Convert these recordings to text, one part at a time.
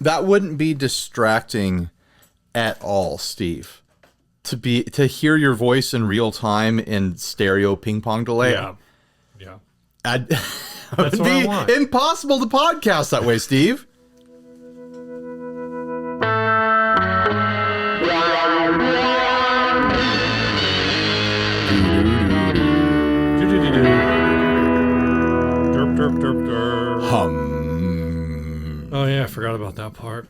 That wouldn't be distracting at all, Steve. To hear your voice in real time in stereo ping pong delay. Yeah. It That's would what I be want. impossible to podcast that way, Steve. Derp, derp, derp, derp. Hum. Oh, yeah, I forgot about that part.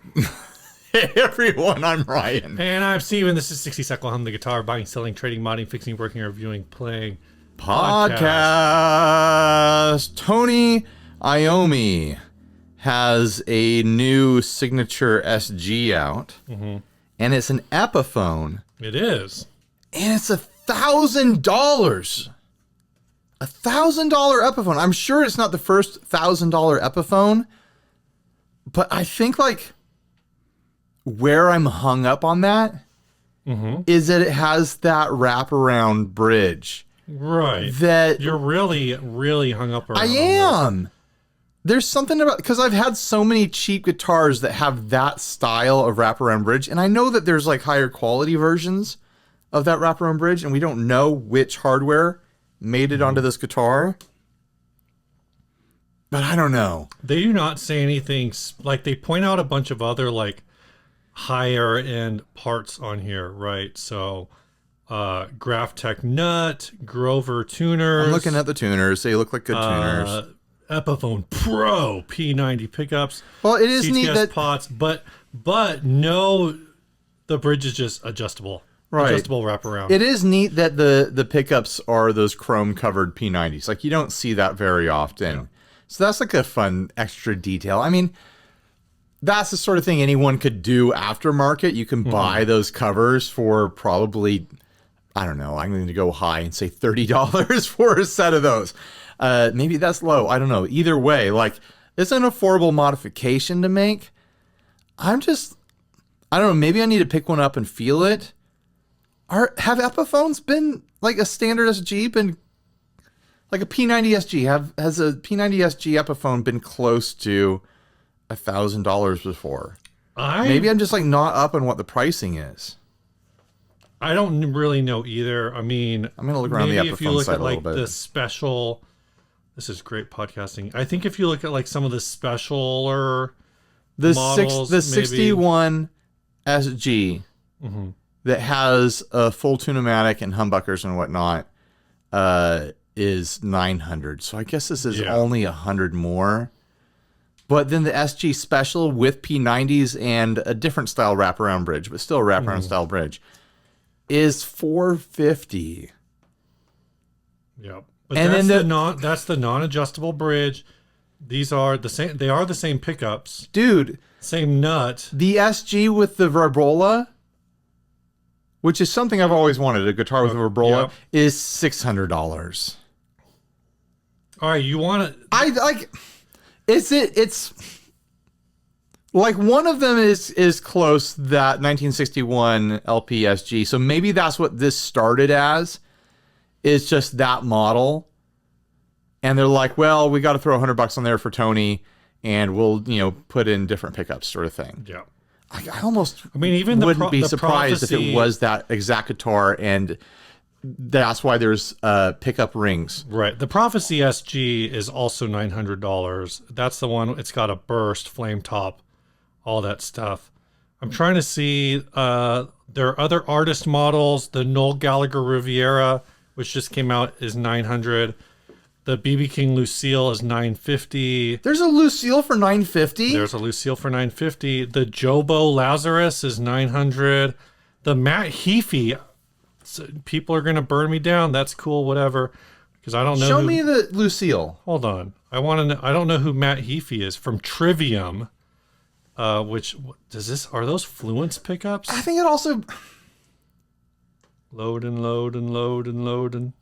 Hey, everyone, I'm Ryan. And I'm Steven. This is 60 Cycle Hum, the guitar, buying, selling, trading, modding, fixing, working, reviewing, playing Podcast. Tony Iommi has a new signature SG out, and it's an Epiphone, It is. and it's $1,000. $1,000 Epiphone. I'm sure it's not the first $1,000 Epiphone, but I think like where I'm hung up on that is that it has that wraparound bridge. Right. That You're really, really hung up around I am. There's something about, because I've had so many cheap guitars that have that style of wraparound bridge, and I know that there's like higher quality versions of that wraparound bridge, and we don't know which hardware made it onto this guitar. But I don't know. They do not say anything, like they point out a bunch of other like higher end parts on here, right? So Graphtec nut, Grover tuners. I'm looking at the tuners. They look like good tuners. Epiphone Pro P90 pickups. Well, it is CTS neat that pots, but no, the bridge is just adjustable. Right. Adjustable wraparound. it is neat that the pickups are those chrome covered P90s. Like you don't see that very often. Yeah. So that's like a fun extra detail. I mean, that's the sort of thing anyone could do aftermarket. You can buy those covers for probably, I don't know, I'm going to go high and say $30 for a set of those. Maybe that's low. I don't know. Either way, like, it's an affordable modification to make. I don't know, maybe I need to pick one up and feel it. Have Epiphones been, like a standard SG, been, like a P90 SG? Has a P90 SG Epiphone been close to $1,000 before? Maybe I'm just like not up on what the pricing is. I don't really know either. I mean, I'm gonna look around the if you Epiphone look site at a little like bit. the special, this is great podcasting. I think if you look at like some of the specialer models, the 61 SG that has a full tune-o-matic and humbuckers and whatnot is 900. So I guess this is only 100 more. But then the SG Special with P90s and a different style wraparound bridge, but still a wraparound style bridge, is $450. Yep. But And that's that's the non-adjustable bridge. These are the same. They are the same pickups, Dude, same nut. the SG with the vibrola, which is something I've always wanted, a guitar with a vibrola, Yep. is $600. All right, you want to? I like. It's like one of them is close, that 1961 LPSG. So maybe that's what this started as, is just that model. And they're like, well, we got to throw $100 on there for Tony, and we'll put in different pickups, sort of thing. Yeah. I almost even wouldn't be the surprised if Prophecy- it was that exact guitar, and that's why there's pickup rings. Right. The Prophecy SG is also $900. That's the one. It's got a burst, flame top, all that stuff. I'm trying to see. There are other artist models. The Noel Gallagher Riviera, which just came out, is $900. The BB King Lucille is $950. There's a Lucille for $950. There's a Lucille for $950. The Jobo Lazarus is $900. The Matt Heafy. People are gonna burn me down. That's cool, whatever. Because I don't know. Show me the Lucille. Hold on. I want to know. I don't know who Matt Heafy is from Trivium. Which does this? Are those Fluence pickups? I think it also. Load and load and load and load and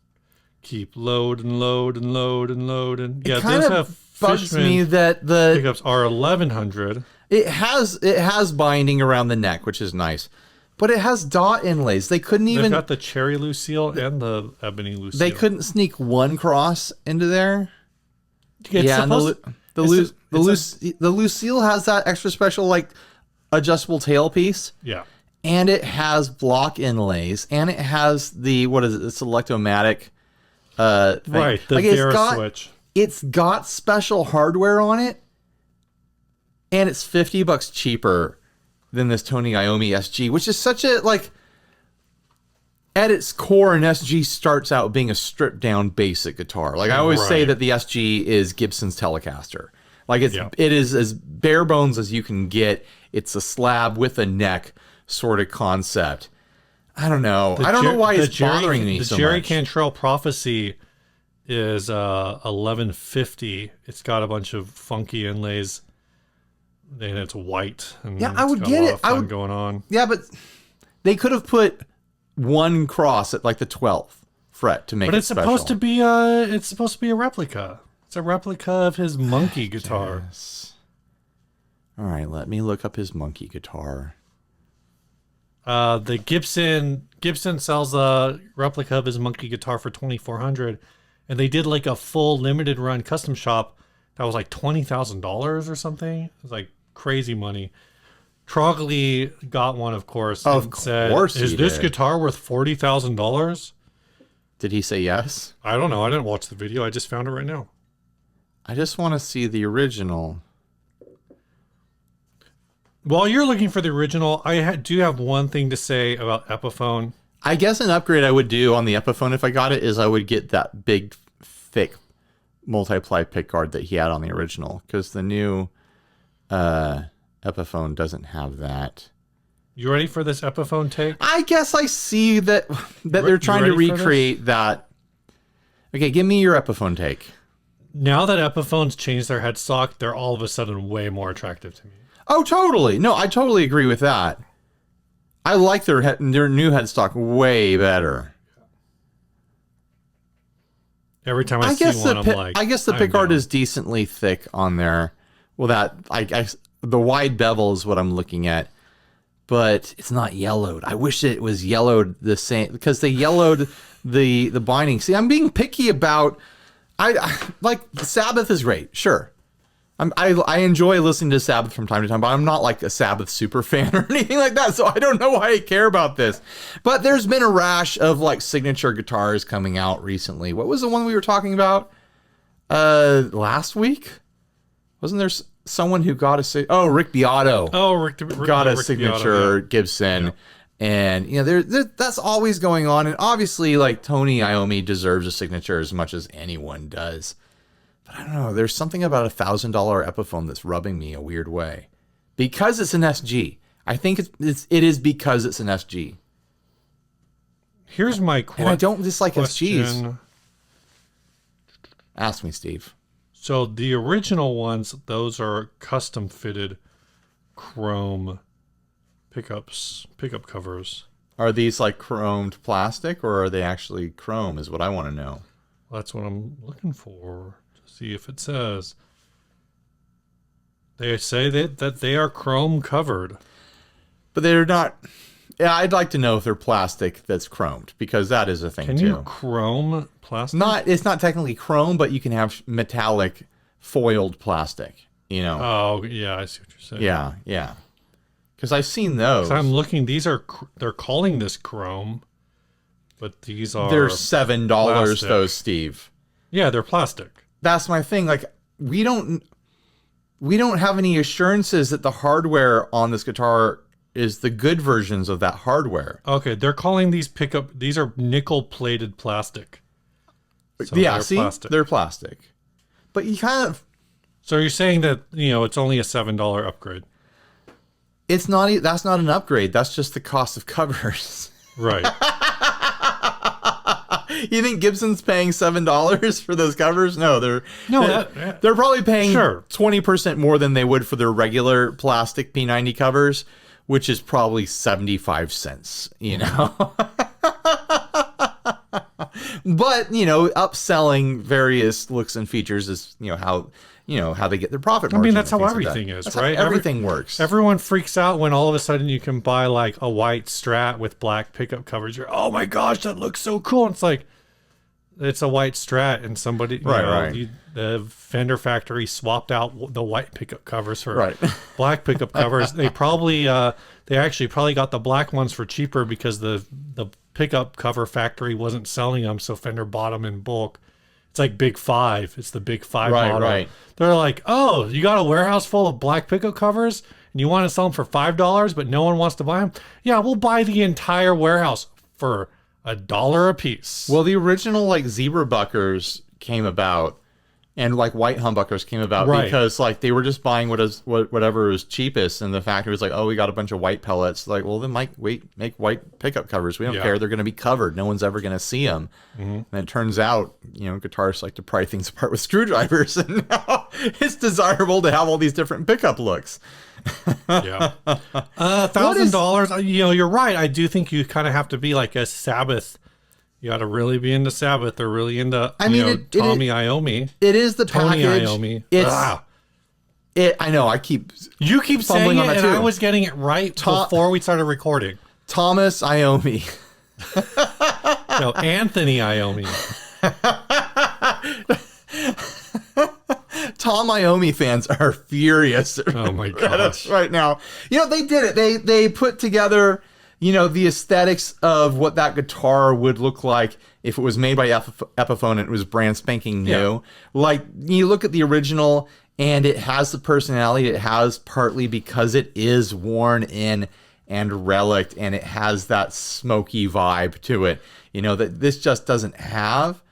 keep load and load and load and load and It kind those of have bugs Fishman me that the pickups are $1,100. it has binding around the neck, which is nice, but it has dot inlays. They couldn't They've even. got the Cherry Lucille and the Ebony Lucille. They couldn't sneak one cross into there. It's yeah, and supposed- the it's The Lucille has that extra special like adjustable tailpiece. Yeah. And it has block inlays, and it has the Selectomatic thing. Right, the like Vera switch. It's got special hardware on it, and it's $50 cheaper than this Tony Iommi SG, which is such a like. At its core, an SG starts out being a stripped down basic guitar. Like I always say that the SG is Gibson's Telecaster. Like it is as bare bones as you can get. It's a slab with a neck sort of concept. I don't know. I don't know why it's bothering me so much. The Jerry Cantrell Prophecy is $1150. It's got a bunch of funky inlays, and it's white. And I would get it. I would going on. Yeah, but they could have put one cross at like the 12th fret to make it special. But it's supposed to be a replica. It's a replica of his monkey guitar. Yes. All right, let me look up his monkey guitar. The Gibson sells a replica of his monkey guitar for $2,400, and they did like a full limited run custom shop that was like $20,000 or something. It was like crazy money. Trogley got one, of course. Of course, is this guitar worth $40,000? Did he say yes? I don't know. I didn't watch the video. I just found it right now. I just want to see the original. While you're looking for the original, I do have one thing to say about Epiphone. I guess an upgrade I would do on the Epiphone if I got it is I would get that big, thick multiply pickguard that he had on the original, because the new Epiphone doesn't have that. You ready for this Epiphone take? I guess I see that they're trying to recreate that. Okay, give me your Epiphone take. Now that Epiphones changed their headstock, they're all of a sudden way more attractive to me. Oh, totally. No, I totally agree with that. I like their new headstock way better. Every time I see one, I'm like, I guess the pickguard is decently thick on there. Well, the wide bevel is what I'm looking at, but it's not yellowed. I wish it was yellowed the same, because they yellowed the binding. See, I'm being picky about. I like Sabbath is great, sure. I enjoy listening to Sabbath from time to time, but I'm not like a Sabbath super fan or anything like that, so I don't know why I care about this. But there's been a rash of like signature guitars coming out recently. What was the one we were talking about last week? Wasn't there someone who got Rick Beato? Oh, Rick got a signature Beato, Gibson. Yeah. And, you know, that's always going on. And obviously, like, Tony Iommi deserves a signature as much as anyone does. But I don't know. There's something about a $1,000 Epiphone that's rubbing me a weird way. Because it's an SG. I think it is because it's an SG. Here's my question. And I don't dislike SGs. Ask me, Steve. So the original ones, those are custom fitted chrome pickup covers. Are these like chromed plastic, or are they actually chrome is what I want to know. That's what I'm looking for, to see if it says. They say that they are chrome covered. But they're not. Yeah, I'd like to know if they're plastic that's chromed, because that is a thing too. Can you chrome plastic? It's not technically chrome, but you can have metallic foiled plastic, you know. Oh, yeah, I see what you're saying. Yeah, yeah. Because I've seen those. I'm looking, they're calling this chrome, but they're $7 plastic. though, Steve. Yeah, they're plastic. That's my thing. Like, we don't have any assurances that the hardware on this guitar is the good versions of that hardware. Okay, they're calling these are nickel plated plastic. So yeah, they're plastic. But you kind of. So you're saying that, you know, it's only a $7 upgrade. It's not. That's not an upgrade. That's just the cost of covers. Right. You think Gibson's paying $7 for those covers? No, they're probably paying 20% more than they would for their regular plastic P90 covers, which is probably 75 cents. You know. But, you know, upselling various looks and features is, how they get their profit margin. I mean, that's how everything is, right? Everything works. Everyone freaks out when all of a sudden you can buy like a white Strat with black pickup covers. You're, oh my gosh, that looks so cool. And it's like, it's a white Strat, and somebody, Right. The Fender factory swapped out the white pickup covers for Right. black pickup covers. They actually probably got the black ones for cheaper because the pickup cover factory wasn't selling them, so Fender bought them in bulk. It's like Big Five. It's the Big Five model. Right. They're like, oh, you got a warehouse full of black pickup covers and you want to sell them for $5, but no one wants to buy them? Yeah, we'll buy the entire warehouse for $1 a piece. Well, the original like zebra buckers came about, and like white humbuckers came about because like they were just buying whatever was cheapest, and the factory was like, oh, we got a bunch of white pellets. Like, well, then make white pickup covers. We don't care. They're going to be covered. No one's ever going to see them. And it turns out, guitarists like to pry things apart with screwdrivers, and now it's desirable to have all these different pickup looks. Yeah. $1,000. You're right. I do think you kind of have to be like a Sabbath. You got to really be into Sabbath or really into, Tommy Iommi. It is the Tony package. Iommi. I know. You keep saying fumbling it, on that and too. I was getting it right before we started recording. Thomas Iommi. No, Anthony Iommi. Tom Iommi fans are furious. Oh my gosh! Right now, they did it. They put together, the aesthetics of what that guitar would look like if it was made by Epiphone and it was brand spanking new. Yeah. Like, you look at the original, and it has the personality it has partly because it is worn in and relict, and it has that smoky vibe to it. That this just doesn't have.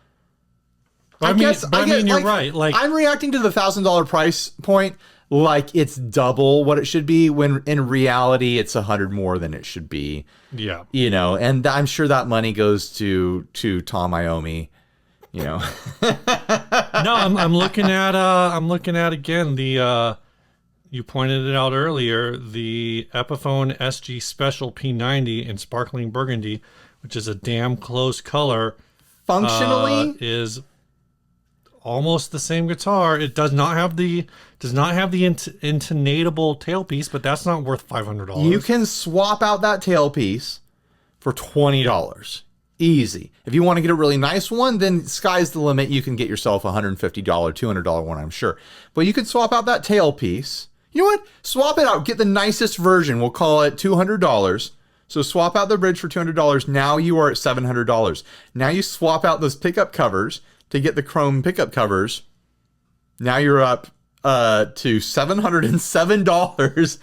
I mean, you're right. Like, I'm reacting to the $1,000 price point like it's double what it should be, when in reality it's $100 more than it should be. Yeah. And I'm sure that money goes to Tom Iommi. No, I'm looking at again the you pointed it out earlier, the Epiphone SG Special P90 in sparkling burgundy, which is a damn close color. Functionally, is almost the same guitar. It does not have the intonatable tailpiece, but that's not worth $500. you can swap out that tailpiece for $20. Easy. If you want to get a really nice one, then sky's the limit. You can get yourself a $150, $200 one, I'm sure. But you could swap out that tailpiece. You know what? Swap it out. Get the nicest version. We'll call it $200. So swap out the bridge for $200. Now you are at $700. Now you swap out those pickup covers to get the chrome pickup covers. Now you're up to $707,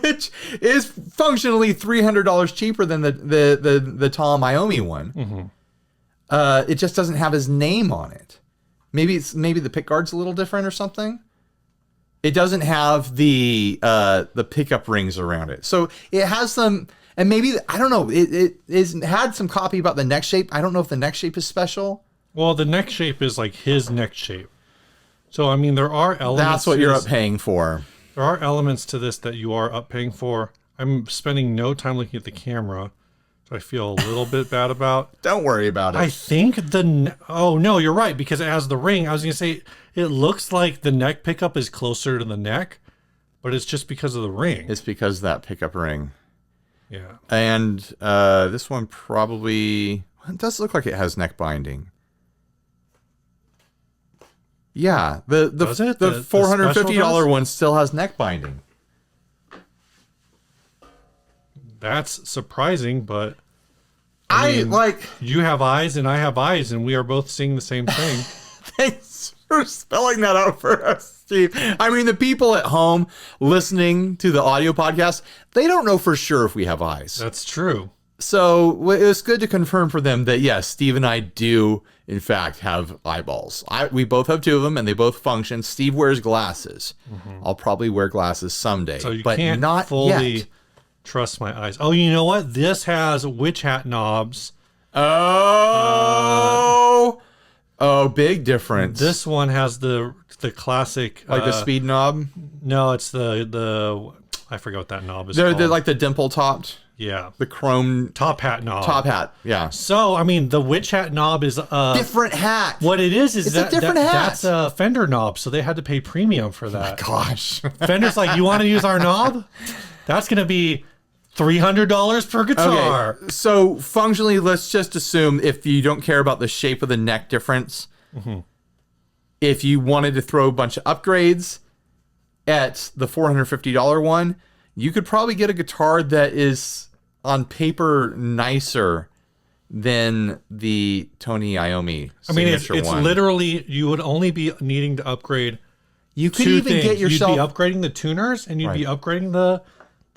which is functionally $300 cheaper than the Tom Iommi one. Mm-hmm. It just doesn't have his name on it. Maybe the pick guard's a little different or something. It doesn't have the pickup rings around it, so it has some. And maybe, I don't know, it had some copy about the neck shape. I don't know if the neck shape is special. Well, the neck shape is like his neck shape. So, I mean, there are elements. That's what you're up paying for. There are elements to this that you are up paying for. I'm spending no time looking at the camera, so I feel a little bit bad about. Don't worry about it. I think oh, no, you're right, because it has the ring. I was going to say, it looks like the neck pickup is closer to the neck, but it's just because of the ring. It's because of that pickup ring. Yeah. And this one probably, it does look like it has neck binding. Yeah, the $450 one still has neck binding. That's surprising, but you have eyes and I have eyes, and we are both seeing the same thing. Thanks for spelling that out for us, Steve. I mean, the people at home listening to the audio podcast, they don't know for sure if we have eyes. That's true. So it was good to confirm for them that, yes, Steve and I do, in fact, have eyeballs. We both have two of them, and they both function. Steve wears glasses. Mm-hmm. I'll probably wear glasses someday, so you but can't not fully yet. Trust my eyes. Oh, you know what? This has witch hat knobs. Oh, big difference. This one has the classic, like the speed knob. No, it's the I forgot what that knob is called. They're like the dimple topped. Yeah. The chrome top hat knob. Top hat, yeah. So, I mean, the witch hat knob is different hat. What it is it's a different hat. That's a Fender knob, so they had to pay premium for that. Oh my gosh. Fender's like, you want to use our knob? That's going to be $300 per guitar. Okay, so functionally, let's just assume if you don't care about the shape of the neck difference, if you wanted to throw a bunch of upgrades at the $450 one, you could probably get a guitar that is on paper nicer than the Tony Iommi signature it's one. literally, you would only be needing to upgrade You could two even things. get yourself. You'd be upgrading the tuners and you'd be upgrading the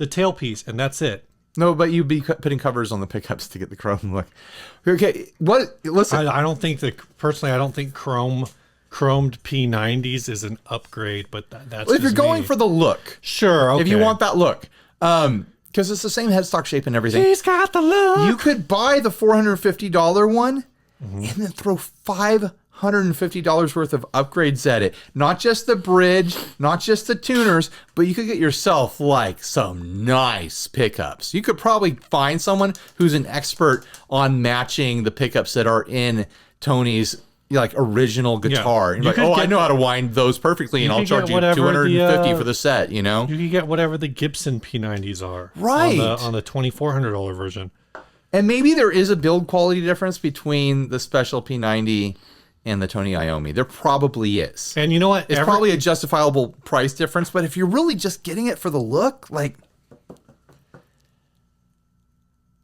tailpiece, and that's it. No, but you'd be putting covers on the pickups to get the chrome look. Okay, what? Listen, I don't think personally, I don't think chromed P90s is an upgrade, but that's if you're going for the look, sure. Okay. if you want that look, because it's the same headstock shape and everything. He's got the look. You could buy the $450 one and then throw $550 worth of upgrades at it. Not just the bridge, not just the tuners, but you could get yourself like some nice pickups. You could probably find someone who's an expert on matching the pickups that are in Tony's like original guitar. And you're like, I know how to wind those perfectly, and I'll charge you $250 for the set. You know, you can get whatever the Gibson P90s are, right, on the $2,400 version. And maybe there is a build quality difference between the special P90 and the Tony Iommi. There probably is. And you know what? It's probably a justifiable price difference, but if you're really just getting it for the look, like,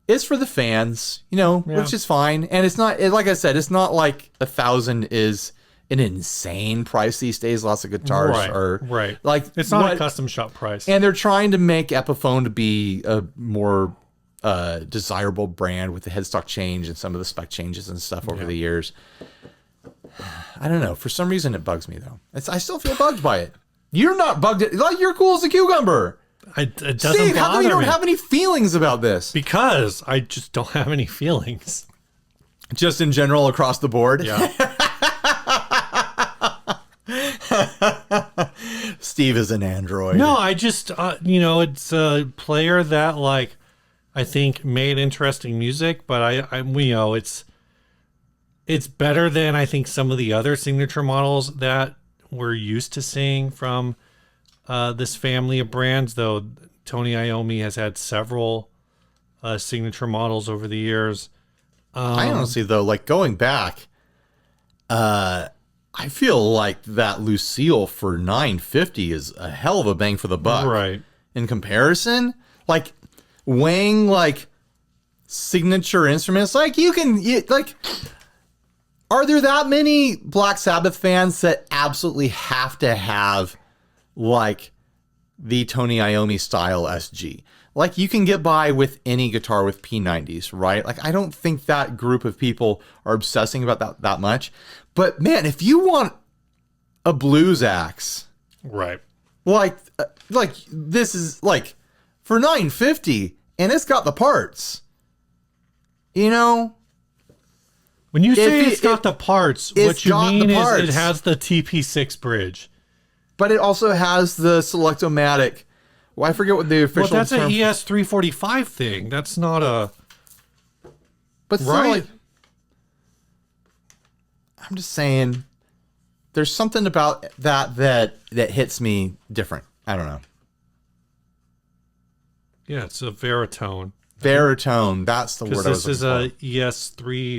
it's for the fans, you know, which is fine. And it's not, like I said, it's not like $1,000 is an insane price these days. Lots of guitars are like, it's not a custom shop price. And they're trying to make Epiphone to be a more desirable brand with the headstock change and some of the spec changes and stuff over the years. I don't know. For some reason, it bugs me though. I still feel bugged by it. You're not bugged. Like, you're cool as a cucumber. It doesn't Steve, how come you don't me. have any feelings about this? Because I just don't have any feelings. Just in general across the board? Yeah. Steve is an android. No, I just, it's a player that, like, I think made interesting music, but it's better than I think some of the other signature models that we're used to seeing from this family of brands, though Tony Iommi has had several signature models over the years. I honestly, though, like going back, I feel like that Lucille for $950 is a hell of a bang for the buck. Right. In comparison, like weighing like signature instruments, like are there that many Black Sabbath fans that absolutely have to have like the Tony Iommi style SG? Like, you can get by with any guitar with P90s, right? Like, I don't think that group of people are obsessing about that much. But man, if you want a blues axe, right? Like this is like for $950, and it's got the parts. You know, when you say it's got the parts, what you mean is it has the TP6 bridge. But it also has the Selectomatic. Well, I forget what the official term. Well, that's an ES345 thing. That's not a... But still, like, I'm just saying, there's something about that hits me different. I don't know. Yeah, it's a Veritone. Veritone, that's the word I was looking for. This is a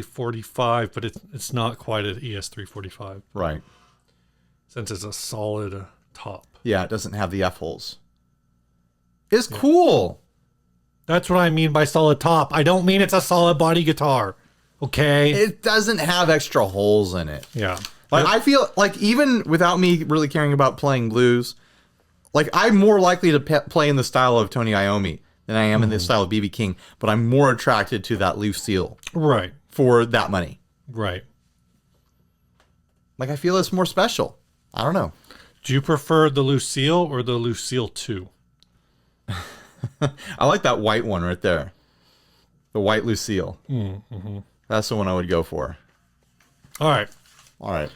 ES345, but it's not quite an ES345. Right. Since it's a solid top. Yeah, it doesn't have the F-holes. It's cool. That's what I mean by solid top. I don't mean it's a solid body guitar. Okay? It doesn't have extra holes in it. Yeah. Like, I feel like even without me really caring about playing blues, like, I'm more likely to play in the style of Tony Iommi than I am in the style of B.B. King, but I'm more attracted to that Lucille. Right. For that money. Right. Like, I feel it's more special. I don't know. Do you prefer the Lucille or the Lucille 2? I like that white one right there. The white Lucille. Mm-hmm. That's the one I would go for. All right. You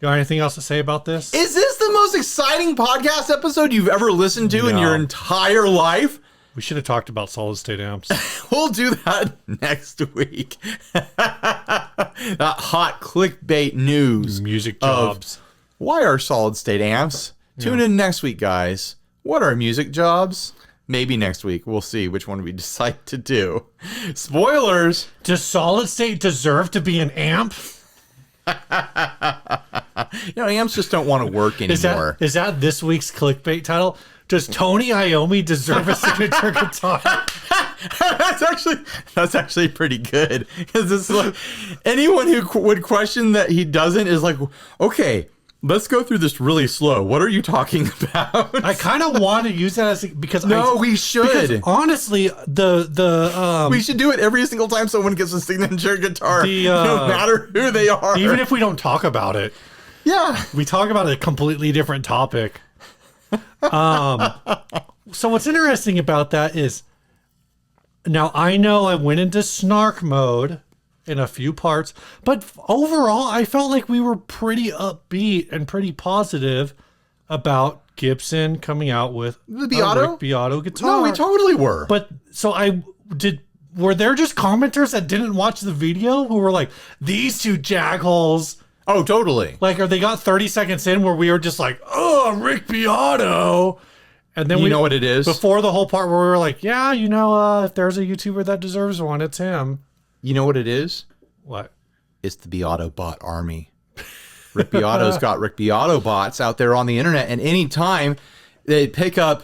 got anything else to say about this? Is this the most exciting podcast episode you've ever listened to in your entire life? We should have talked about solid state amps. We'll do that next week. That hot clickbait news. Music jobs. Why are solid state amps? Tune in next week, guys. What are music jobs? Maybe next week. We'll see which one we decide to do. Spoilers! Does solid state deserve to be an amp? Amps just don't want to work anymore. Is that this week's clickbait title? Does Tony Iommi deserve a signature guitar? That's actually pretty good, because it's like anyone who would question that he doesn't is like, okay, let's go through this really slow. What are you talking about? I kind of want to use that because we should. Because honestly, we should do it every single time someone gets a signature guitar, no matter who they are. Even if we don't talk about it. Yeah, we talk about a completely different topic. So what's interesting about that is, now I know I went into snark mode in a few parts, but overall I felt like we were pretty upbeat and pretty positive about Gibson coming out with the Beato? Rick Beato guitar. No, we totally were. But so were there just commenters that didn't watch the video who were like, these two jackholes? Oh, totally. Like, or they got 30 seconds in where we were just like, oh, Rick Beato. And then you know what it is? Before the whole part where we were like, yeah, if there's a YouTuber that deserves one, it's him. You know what it is? What? It's the Beato bot army. Rick Beato's got Rick Beato bots out there on the internet, and anytime they pick up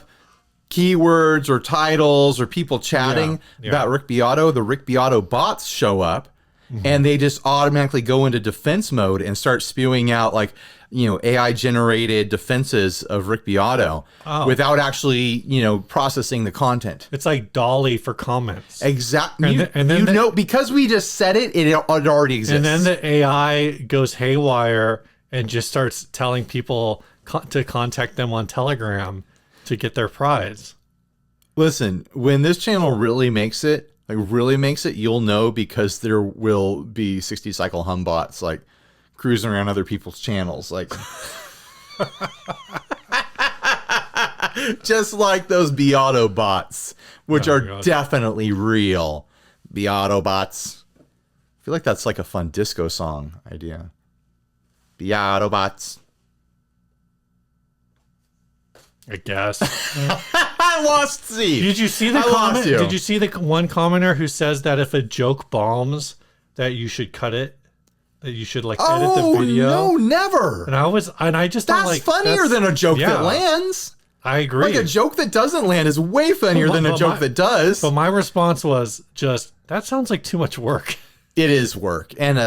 keywords or titles or people chatting about Rick Beato, the Rick Beato bots show up. And they just automatically go into defense mode and start spewing out AI generated defenses of Rick Beato without actually, processing the content. It's like Dolly for comments. Exactly. And then because we just said it already exists. And then the AI goes haywire and just starts telling people to contact them on Telegram to get their prize. Listen, when this channel really makes it, you'll know, because there will be 60 cycle hum bots cruising around other people's channels, just like those Beato bots, which are definitely real. Beato bots. I feel like that's like a fun disco song idea. Beato bots. I guess. I lost Steve. Did you see the comment? Did you see the one commenter who says that if a joke bombs, that you should cut it? That you should edit the video? No, never. And I just that's funnier than a joke that lands. I agree. Like, a joke that doesn't land is way funnier than a joke that does. But my response was just, that sounds like too much work. It is work. And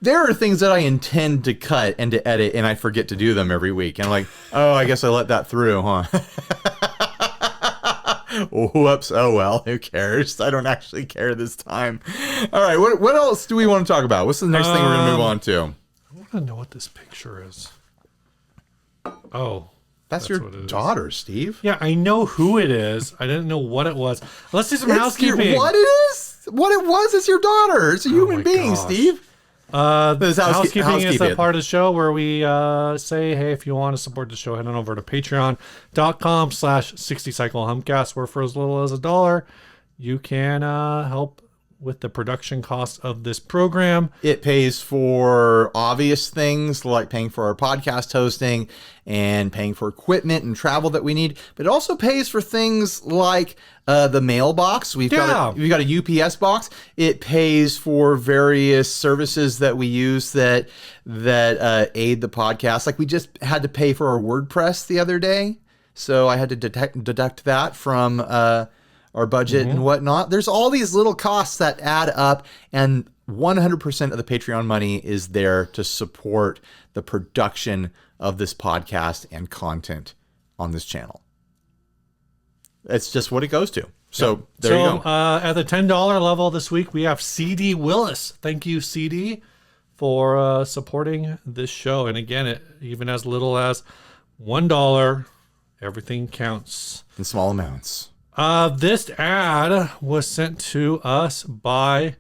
there are things that I intend to cut and to edit, and I forget to do them every week. And I'm like, oh, I guess I let that through, huh? Whoops. Oh, well, who cares? I don't actually care this time. All right. What else do we want to talk about? What's the next thing we're going to move on to? I want to know what this picture is. Oh. That's your daughter, Steve. Yeah, I know who it is. I didn't know what it was. Let's do some housekeeping. What it is? What it was is your daughter. It's a human being, Steve. Housekeeping is a part of the show where we say, hey, if you want to support the show, head on over to patreon.com/60cyclehumpcast, where for as little as $1, you can help with the production costs of this program. It pays for obvious things like paying for our podcast hosting and paying for equipment and travel that we need, but it also pays for things like the mailbox. We've got a UPS box. It pays for various services that we use that aid the podcast. Like, we just had to pay for our WordPress the other day, so I had to deduct that from our budget and whatnot. There's all these little costs that add up, and 100% of the Patreon money is there to support the production of this podcast and content on this channel. It's just what it goes to. So there you go. At the $10 level this week, we have CD Willis. Thank you, CD, for supporting this show. And again, even as little as $1, everything counts. In small amounts. This ad was sent to us by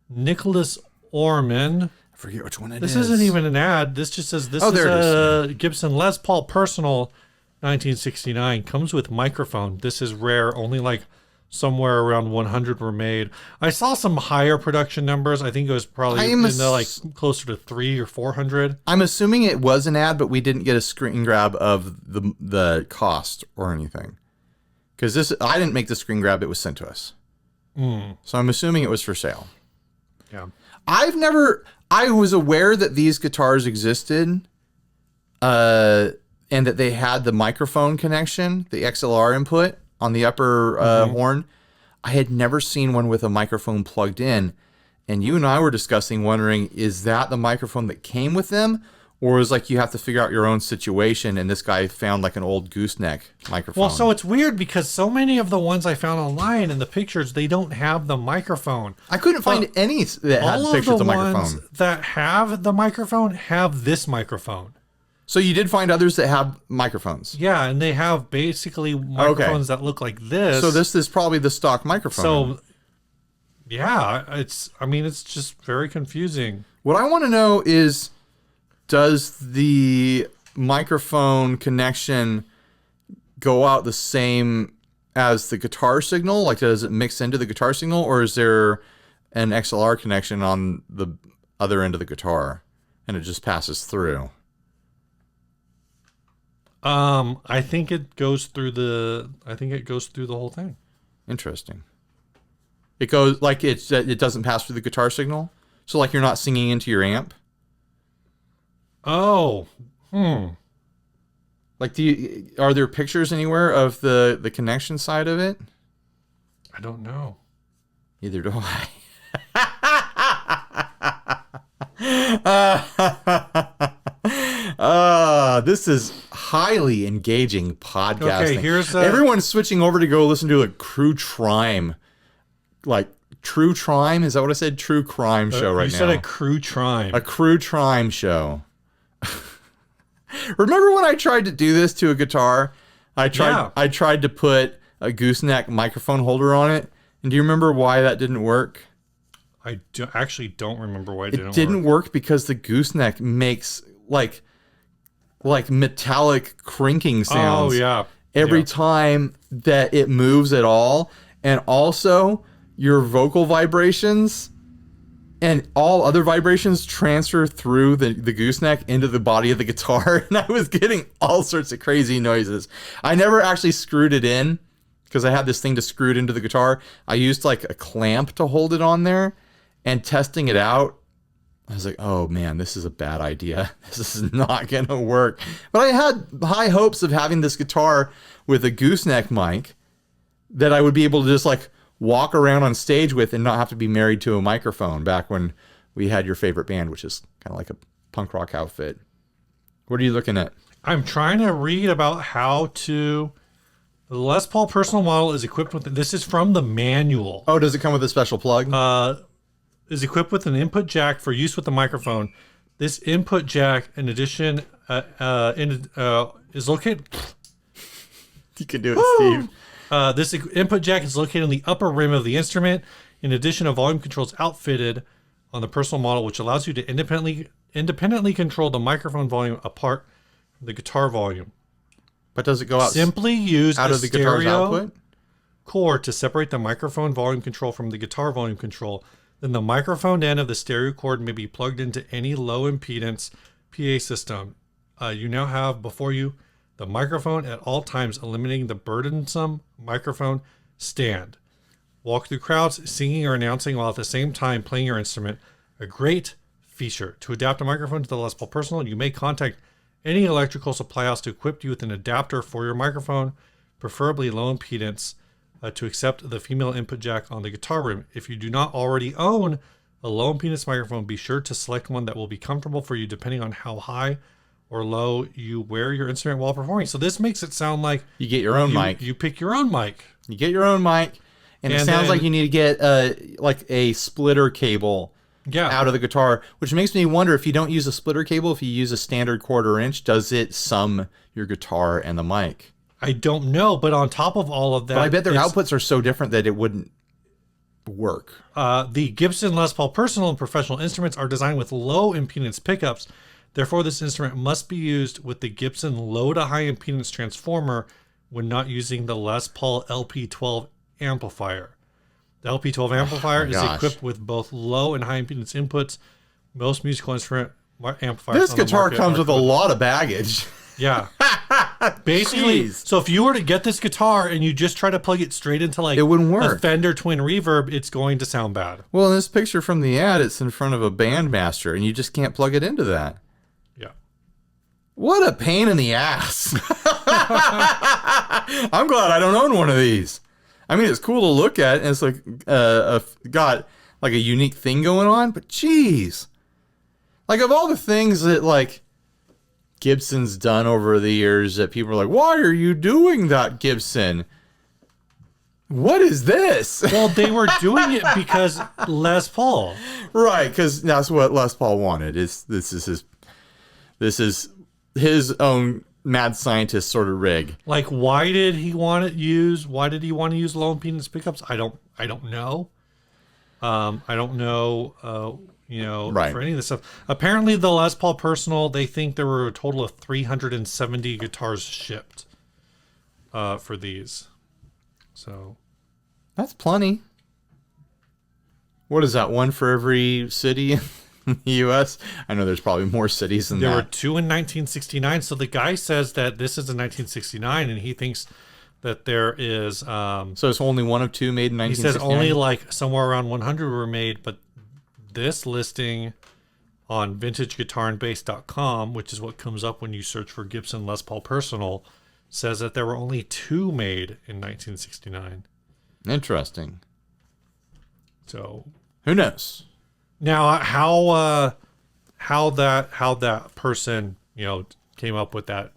Nicholas Orman. I forget which one it is. This isn't even an ad. This just says this is a Gibson Les Paul Personal 1969. Comes with microphone. This is rare. Only somewhere around 100 were made. I saw some higher production numbers. I think it was probably closer to 300 or 400. I'm assuming it was an ad, but we didn't get a screen grab of the cost or anything. Because I didn't make the screen grab, it was sent to us. So I'm assuming it was for sale. Yeah. I was aware that these guitars existed, and that they had the microphone connection, the XLR input on the upper horn. I had never seen one with a microphone plugged in. And you and I were discussing, wondering, is that the microphone that came with them? Or is like you have to figure out your own situation, and this guy found like an old gooseneck microphone. Well, so it's weird because so many of the ones I found online in the pictures, they don't have the microphone. I couldn't find any that had pictures of the microphone. All of the ones that have the microphone have this microphone. So you did find others that have microphones? Yeah, and they have basically microphones that look like this. So this is probably the stock microphone. So, yeah, it's just very confusing. What I want to know is, does the microphone connection go out the same as the guitar signal? Like, does it mix into the guitar signal, or is there an XLR connection on the other end of the guitar and it just passes through? I think it goes through the whole thing. Interesting. It goes like it doesn't pass through the guitar signal. So like you're not singing into your amp. Oh, Like, are there pictures anywhere of the connection side of it? I don't know. Neither do I. This is highly engaging podcasting. Okay, everyone's switching over to go listen to a True Crime, like True Crime. Is that what I said? True Crime show right now. You said a Crew Crime. A Crew Crime show. Remember when I tried to do this to a guitar? I tried to put a gooseneck microphone holder on it. And do you remember why that didn't work? I actually don't remember why it didn't work because the gooseneck makes like metallic crinking sounds. Oh yeah. Every time that it moves at all, and also your vocal vibrations and all other vibrations transfer through the gooseneck into the body of the guitar, and I was getting all sorts of crazy noises. I never actually screwed it in because I had this thing to screw it into the guitar. I used like a clamp to hold it on there, and testing it out, I was like, oh man, this is a bad idea. This is not gonna work. But I had high hopes of having this guitar with a gooseneck mic that I would be able to just like walk around on stage with and not have to be married to a microphone, back when we had your favorite band, which is kind of like a punk rock outfit. What are you looking at? I'm trying to read about how to... The Les Paul personal model is equipped with... This is from the manual. Oh, does it come with a special plug? Is equipped with an input jack for use with the microphone. This input jack, in addition, is located... You can do it, Steve. This input jack is located on the upper rim of the instrument. In addition, a volume control is outfitted on the personal model, which allows you to independently control the microphone volume apart from the guitar volume. But does it go out? Simply use out of the guitar's output cord to separate the microphone volume control from the guitar volume control. Then the microphone end of the stereo cord may be plugged into any low impedance PA system. You now have before you the microphone at all times, eliminating the burdensome microphone stand. Walk through crowds, singing or announcing while at the same time playing your instrument. A great feature. To adapt a microphone to the Les Paul Personal, you may contact any electrical supply house to equip you with an adapter for your microphone, preferably low impedance, to accept the female input jack on the guitar rim. If you do not already own a low impedance microphone, be sure to select one that will be comfortable for you depending on how high or low you wear your instrument while performing. So this makes it sound like you get your own mic. You pick your own mic. You get your own mic, and it sounds like you need to get like a splitter cable out of the guitar, which makes me wonder, if you don't use a splitter cable, if you use a standard 1/4 inch, does it sum your guitar and the mic? I don't know, but on top of all of that... But I bet their outputs are so different that it wouldn't work. The Gibson Les Paul Personal and Professional instruments are designed with low impedance pickups. Therefore, this instrument must be used with the Gibson low to high impedance transformer when not using the Les Paul LP12 amplifier. The LP12 amplifier is equipped with both low and high impedance inputs. Most musical instrument amplifiers This guitar comes with a lot of baggage. Yeah. Basically, Jeez. so if you were to get this guitar and you just try to plug it straight into like It wouldn't a work. Fender Twin Reverb, it's going to sound bad. Well, in this picture from the ad, it's in front of a Bandmaster, and you just can't plug it into that. Yeah. What a pain in the ass. I'm glad I don't own one of these. I mean, it's cool to look at, and it's like got like a unique thing going on, but geez. Like, of all the things that, like, Gibson's done over the years that people are like, why are you doing that, Gibson? What is this? Well, they were doing it because Les Paul. Right, because that's what Les Paul wanted. This is his own mad scientist sort of rig. Like, why did he want to use low impedance pickups? I don't know. I don't know. Right. For any of this stuff. Apparently, the Les Paul Personal, they think there were a total of 370 guitars shipped for these. So That's plenty. What is that, one for every city in the U.S.? I know there's probably more cities than there were that. 2 in 1969. So the guy says that this is in 1969, and he thinks that there is... So it's only one of 2 made in 1969? He says only like somewhere around 100 were made, but this listing on vintageguitarandbass.com, which is what comes up when you search for Gibson Les Paul Personal, says that there were only 2 made in 1969. Interesting. So Who knows? now how that person, came up with that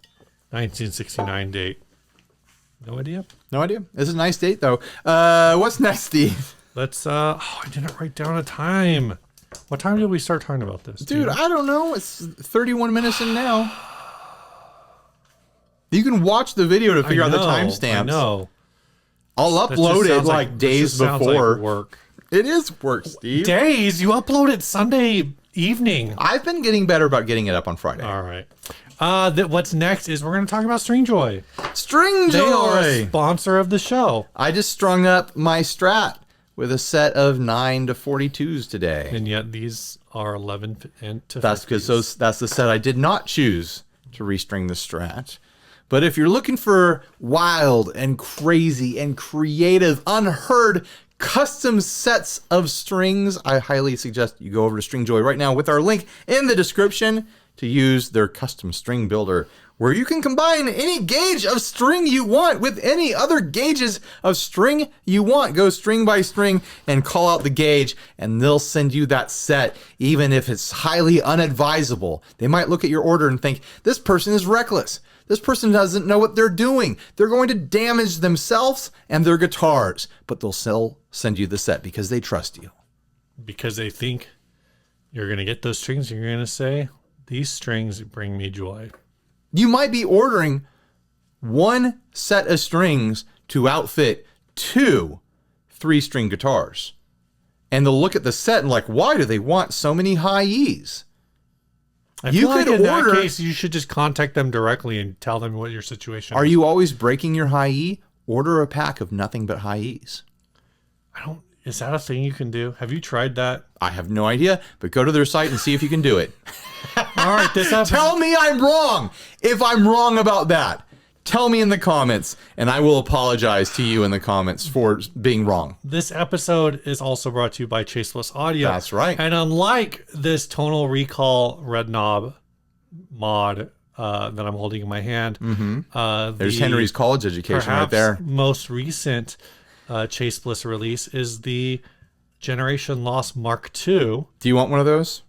1969 date. No idea. No idea. It's a nice date, though. What's next, Steve? Let's I didn't write down a time. What time did we start talking about this? Dude, I don't know. It's 31 minutes in now. You can watch the video to figure out the timestamps. I know. I'll That just upload it sounds like days that just sounds before. like work. It is work, Steve. Days? You upload it Sunday evening. I've been getting better about getting it up on Friday. All right. What's next is we're going to talk about Stringjoy. Stringjoy! They are a sponsor of the show. I just strung up my Strat with a set of 9 to 42s today. And yet these are 11 to 50s. That's because that's the set I did not choose to restring the Strat. But if you're looking for wild and crazy and creative, unheard custom sets of strings, I highly suggest you go over to Stringjoy right now with our link in the description to use their custom string builder, where you can combine any gauge of string you want with any other gauges of string you want. Go string by string and call out the gauge, and they'll send you that set, even if it's highly unadvisable. They might look at your order and think, this person is reckless. This person doesn't know what they're doing. They're going to damage themselves and their guitars, but they'll still send you the set because they trust you. Because they think you're going to get those strings and you're going to say, these strings bring me joy. You might be ordering one set of strings to outfit 2 3-string guitars. And they'll look at the set and like, why do they want so many high E's? I feel like in that case, you should just contact them directly and tell them what your situation is. Are you always breaking your high E? Order a pack of nothing but high E's. Is that a thing you can do? Have you tried that? I have no idea, but go to their site and see if you can do it. All right, this episode. Tell me I'm wrong. If I'm wrong about that, tell me in the comments, and I will apologize to you in the comments for being wrong. This episode is also brought to you by Chaseless Audio. That's right. And unlike this Tonal Recall Red Knob mod that I'm holding in my hand, There's Henry's college education right there. Most recent Chase Bliss release is the Generation Loss Mark II. Do you want one of those?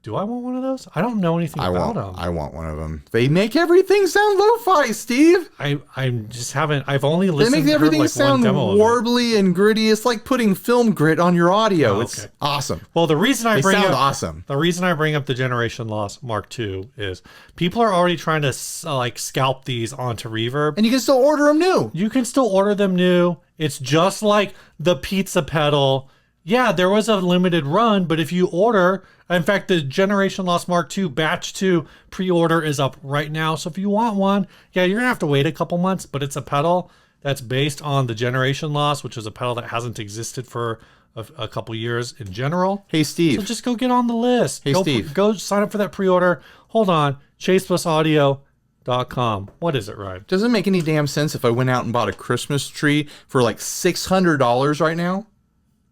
Do I want one of those? I don't know anything about them. I want one of them. They make everything sound lo-fi, Steve. I'm just haven't. I've only They listened. make everything like sound one demo of it. warbly and gritty. It's like putting film grit on your audio. Oh, It's okay. awesome. Well, the reason I They bring sound up awesome. the reason I bring up the Generation Loss Mark II is people are already trying to scalp these onto Reverb. And you can still order them new. You can still order them new. It's just like the pizza pedal. Yeah, there was a limited run, but if you order, in fact, the Generation Loss Mark II Batch 2 pre-order is up right now. So if you want one, yeah, you're going to have to wait a couple months, but it's a pedal that's based on the Generation Loss, which is a pedal that hasn't existed for a couple years in general. Hey, Steve. So just go get on the list. Hey, Steve. Go sign up for that pre-order. Hold on. Chase Plus Audio. Christmas.com. What is it, Ryan? Doesn't make any damn sense if I went out and bought a Christmas tree for like $600 right now.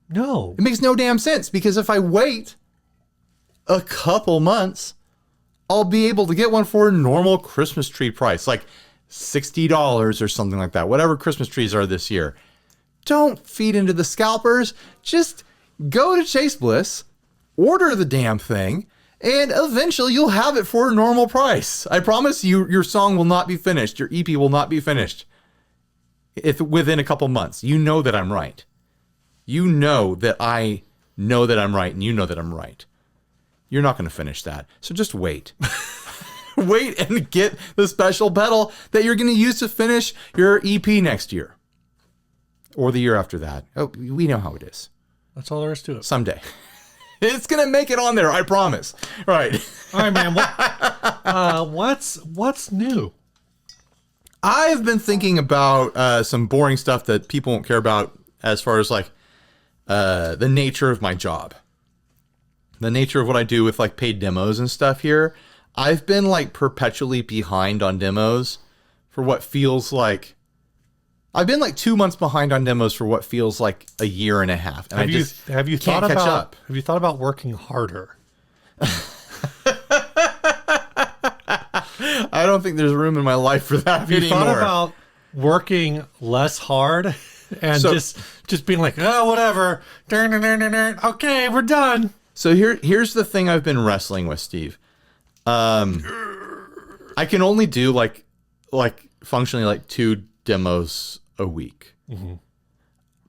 No. It makes no damn sense because if I wait a couple months, I'll be able to get one for a normal Christmas tree price, like $60 or something like that, whatever Christmas trees are this year. Don't feed into the scalpers. Just go to Chase Bliss, order the damn thing, and eventually you'll have it for a normal price. I promise you, your song will not be finished. Your EP will not be finished if within a couple months. You know that I'm right. You know that I know that I'm right, and you know that I'm right. You're not going to finish that. So just wait. Wait and get the special pedal that you're going to use to finish your EP next year. Or the year after that. Oh, we know how it is. That's all there is to it. Someday. It's going to make it on there, I promise. Right. All right, man. What's new? I've been thinking about some boring stuff that people won't care about as far as like the nature of my job. The nature of what I do with like paid demos and stuff here. I've been like perpetually behind on demos for what feels like I've been like 2 months behind on demos for what feels like a year and a half. And have you thought about working harder? I don't think there's room in my life for that Have you anymore. thought about working less hard and just being like, oh, whatever. Okay, we're done. So here's the thing I've been wrestling with, Steve. I can only do like functionally like 2 demos a week. Mm-hmm.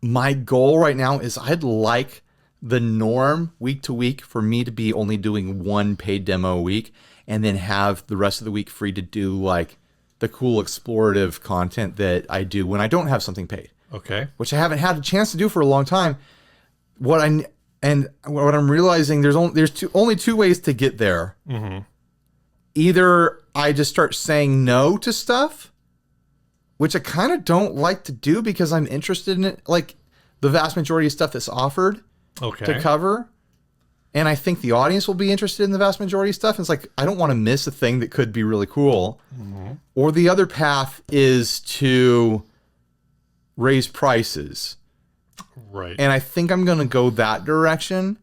My goal right now is I'd like the norm week to week for me to be only doing 1 paid demo a week and then have the rest of the week free to do like the cool explorative content that I do when I don't have something paid. Okay. Which I haven't had a chance to do for a long time. What I'm realizing, there's only 2 ways to get there. Mm-hmm. Either I just start saying no to stuff, which I kind of don't like to do because I'm interested in it, like the vast majority of stuff that's offered to cover. And I think the audience will be interested in the vast majority of stuff. And it's like, I don't want to miss a thing that could be really cool. Mm-hmm. Or the other path is to raise prices. Right. And I think I'm going to go that direction,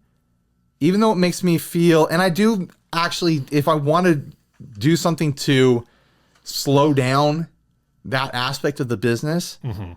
even though it makes me feel, and I do actually, if I want to do something to slow down that aspect of the business, mm-hmm.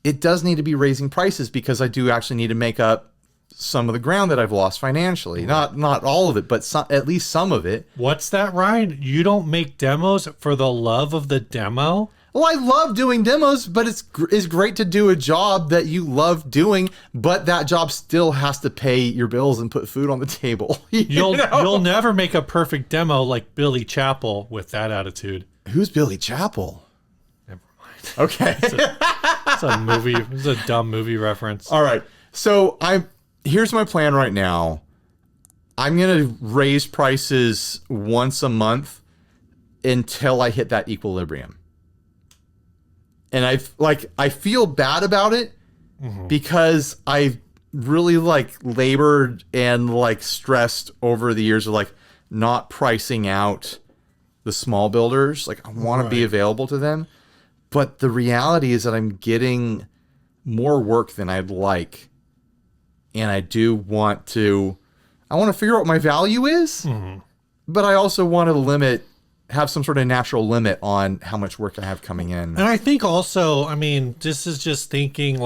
it does need to be raising prices because I do actually need to make up some of the ground that I've lost financially. Not all of it, but at least some of it. What's that, Ryan? You don't make demos for the love of the demo? Well, I love doing demos, but it's great to do a job that you love doing, but that job still has to pay your bills and put food on the table. You'll never make a perfect demo like Billy Chappell with that attitude. Who's Billy Chappell? Never mind. Okay. It's a movie. It's a dumb movie reference. All right. So here's my plan right now. I'm going to raise prices once a month until I hit that equilibrium. And I feel bad about it mm-hmm. because I've really labored and stressed over the years of not pricing out the small builders. I want to be available to them. But the reality is that I'm getting more work than I'd like. And I do want to figure out what my value is, mm-hmm. but I also want to have some sort of natural limit on how much work I have coming in. And I think also, this is just thinking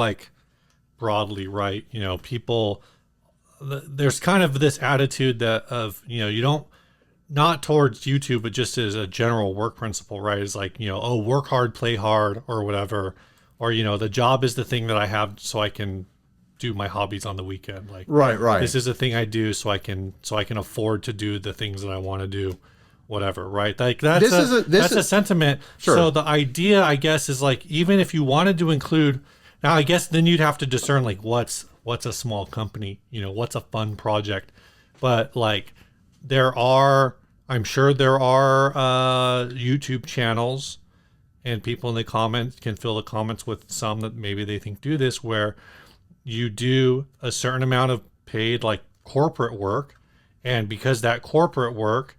broadly, right? People, there's kind of this attitude you don't, not towards YouTube, but just as a general work principle, right? It's work hard, play hard, or whatever. Or, the job is the thing that I have so I can do my hobbies on the weekend. Right. This is a thing I do so I can afford to do the things that I want to do. Whatever, right? That's a sentiment. Sure. So the idea, I guess, is even if you wanted to include, now I guess then you'd have to discern what's a small company, what's a fun project. But I'm sure there are YouTube channels, and people in the comments can fill the comments with some that maybe they think do this, where you do a certain amount of paid corporate work, and because that corporate work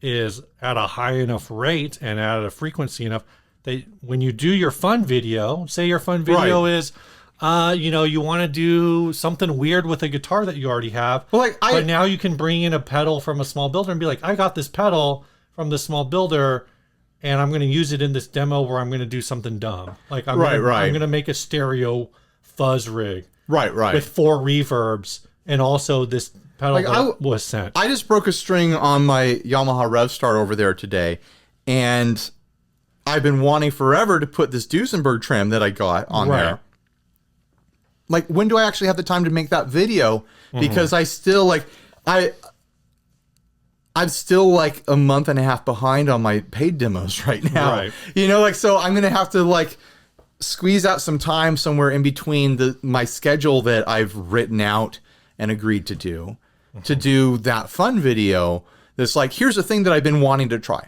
is at a high enough rate and at a frequency enough that when you do your fun video, say your fun video is, you want to do something weird with a guitar that you already have, but now you can bring in a pedal from a small builder and be like, I got this pedal from the small builder, and I'm going to use it in this demo where I'm going to do something dumb. Like I'm going to make a stereo fuzz rig, with 4 reverbs, and also this pedal that was sent. I just broke a string on my Yamaha RevStar over there today, and I've been wanting forever to put this Duesenberg trim that I got on there. Like, when do I actually have the time to make that video? Because I still like I'm still like a month and a half behind on my paid demos right now. So I'm going to have to like squeeze out some time somewhere in between my schedule that I've written out and agreed to do that fun video. That's like, here's a thing that I've been wanting to try,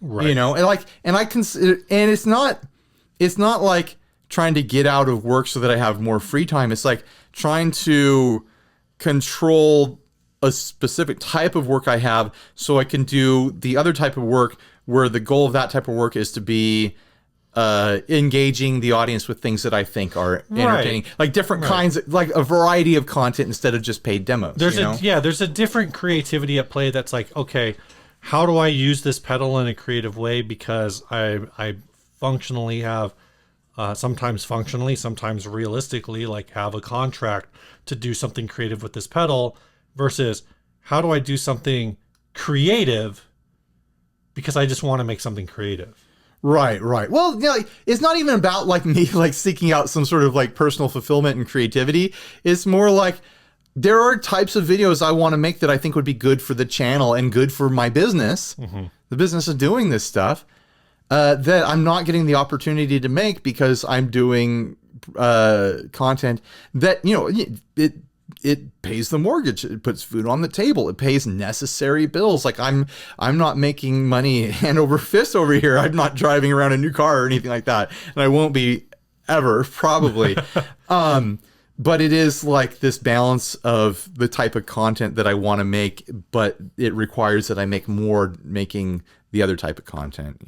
and I consider, and it's not like trying to get out of work so that I have more free time. It's like trying to control a specific type of work I have so I can do the other type of work where the goal of that type of work is to be engaging the audience with things that I think are entertaining, like different kinds of, like a variety of content instead of just paid demos. There's a different creativity at play that's like, okay, how do I use this pedal in a creative way? Because I functionally have, sometimes functionally, sometimes realistically, like have a contract to do something creative with this pedal, versus how do I do something creative because I just want to make something creative. Right. Well, it's not even about like me like seeking out some sort of like personal fulfillment and creativity. It's more like there are types of videos I want to make that I think would be good for the channel and good for my business, the business of doing this stuff, that I'm not getting the opportunity to make because I'm doing content that, it pays the mortgage, it puts food on the table, it pays necessary bills. Like I'm not making money hand over fist over here. I'm not driving around a new car or anything like that, and I won't be ever, probably. But it is like this balance of the type of content that I want to make, but it requires that I make more making the other type of content,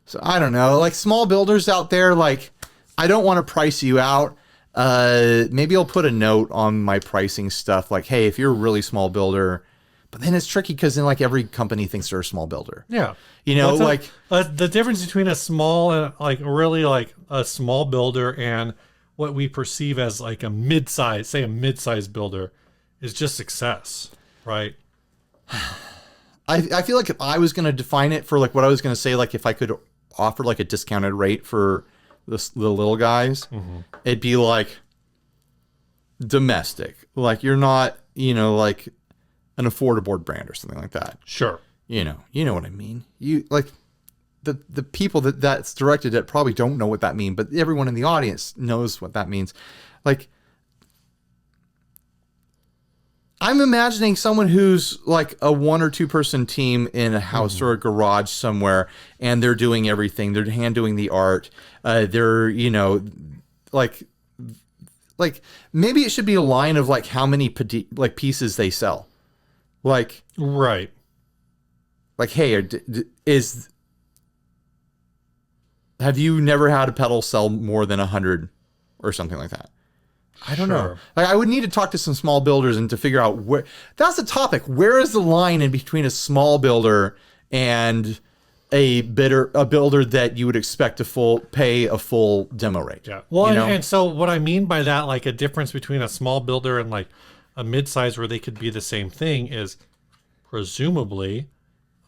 So I don't know, like small builders out there, like I don't want to price you out. Maybe I'll put a note on my pricing stuff, like, hey, if you're a really small builder, but then it's tricky because then like every company thinks they're a small builder. Yeah. The difference between a small and like really like a small builder and what we perceive as like a mid-size builder is just success, right? I feel like if I was going to define it for like what I was going to say, like if I could offer like a discounted rate for the little guys, it'd be like domestic. Like you're not, like an affordable brand or something like that. Sure. You know what I mean? You like the people that's directed at probably don't know what that means, but everyone in the audience knows what that means. Like I'm imagining someone who's like a 1 or 2 person team in a house or a garage somewhere, and they're doing everything. They're hand doing the art. They're, like maybe it should be a line of like how many pieces they sell. Like, right. Like, hey, have you never had a pedal sell more than 100 or something like that? I don't know. Like I would need to talk to some small builders and to figure out where. That's the topic. Where is the line in between a small builder and a builder that you would expect to pay a full demo rate? Yeah. Well, and so what I mean by that, like a difference between a small builder and like a mid-size where they could be the same thing is presumably,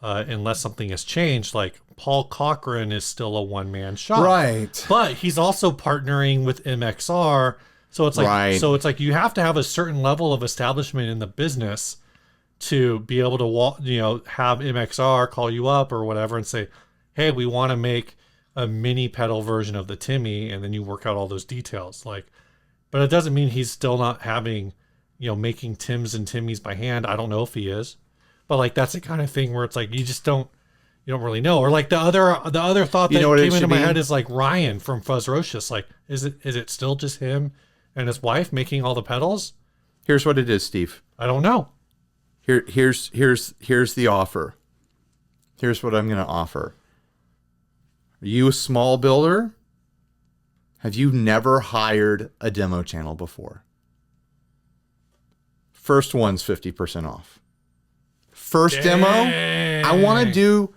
unless something has changed, like Paul Cochran is still a one-man shop. Right. But he's also partnering with MXR. So it's like you have to have a certain level of establishment in the business to be able to have MXR call you up or whatever and say, hey, we want to make a mini pedal version of the Timmy, and then you work out all those details. Like, but it doesn't mean he's still not having, making Tims and Timmys by hand. I don't know if he is, but like that's the kind of thing where it's like you don't really know. Or like the other thought that came into my head is like Ryan from Fuzzrocious. Like, is it still just him and his wife making all the pedals? Here's what it is, Steve. I don't know. Here's the offer. Here's what I'm going to offer. Are you a small builder? Have you never hired a demo channel before? First one's 50% off. First demo, I want to do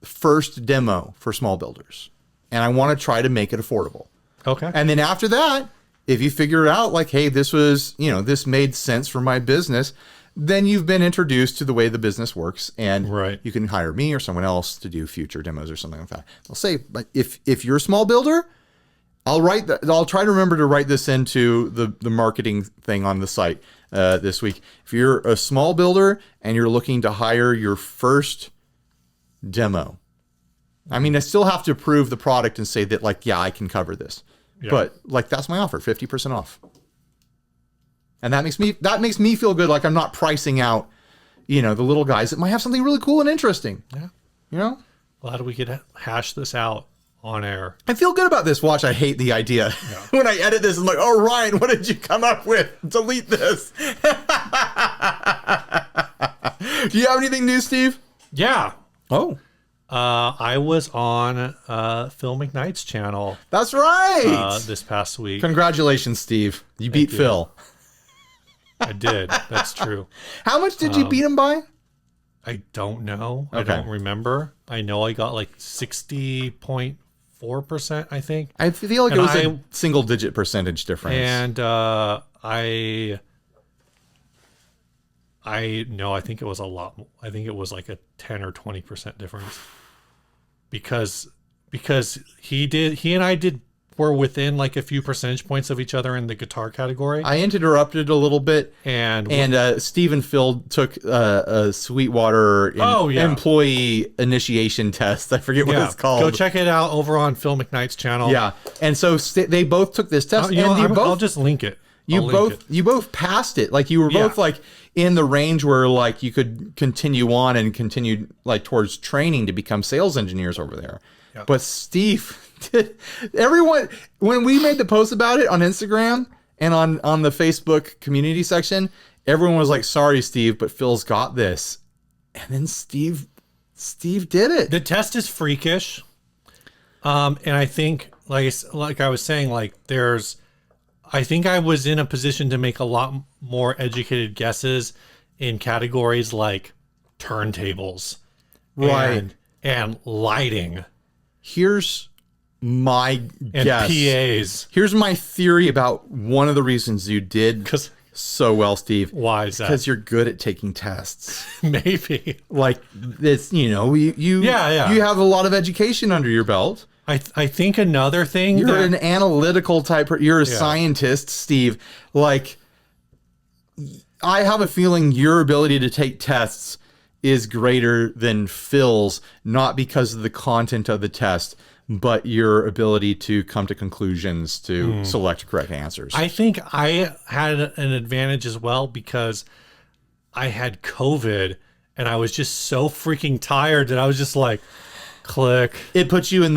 first demo for small builders. And I want to try to make it affordable. Okay. And then after that, if you figure it out like, hey, this was, this made sense for my business, then you've been introduced to the way the business works, and you can hire me or someone else to do future demos or something like that. I'll say, but if you're a small builder, I'll try to remember to write this into the marketing thing on the site this week. If you're a small builder and you're looking to hire your first demo, I mean, I still have to prove the product and say that, like, yeah, I can cover this. Yeah. But like, that's my offer, 50% off. And that makes me feel good. Like I'm not pricing out, the little guys that might have something really cool and interesting. Yeah. Glad we could hash this out on air. I feel good about this. Watch, I hate the idea. Yeah. When I edit this, I'm like, oh, Ryan, what did you come up with? Delete this. Do you have anything new, Steve? Yeah. Oh. I was on Phil McKnight's channel. That's right. This past week. Congratulations, Steve. You beat Phil. I did. That's true. How much did you beat him by? I don't know. Okay. I don't remember. I know I got like 60.4%, I think. I feel like it was a single-digit percentage difference. And I think it was a lot. I think it was like a 10 or 20% difference. Because he and I were within like a few percentage points of each other in the guitar category. I interrupted a little bit, and Steve and Phil took a Sweetwater employee initiation test. I forget what it's called. Go check it out over on Phil McKnight's channel. Yeah, and so they both took this test. I'll just link it. You both passed it. Like you were both like in the range where like you could continue on and continue like towards training to become sales engineers over there. Yeah. But Steve. Everyone, when we made the post about it on Instagram and on the Facebook community section, everyone was like, sorry, Steve, but Phil's got this. And then Steve did it. The test is freakish. And I think like I was saying, like I think I was in a position to make a lot more educated guesses in categories like turntables. Right. And lighting. Here's my guess. PAs. Here's my theory about one of the reasons you did so well, Steve. Why is that? Because you're good at taking tests. Maybe. Like it's you have a lot of education under your belt. I think another thing, you're an analytical type. You're a scientist, Steve. Like I have a feeling your ability to take tests is greater than Phil's, not because of the content of the test, but your ability to come to conclusions to select correct answers. I think I had an advantage as well because I had COVID and I was just so freaking tired that I was just like, click. It put you in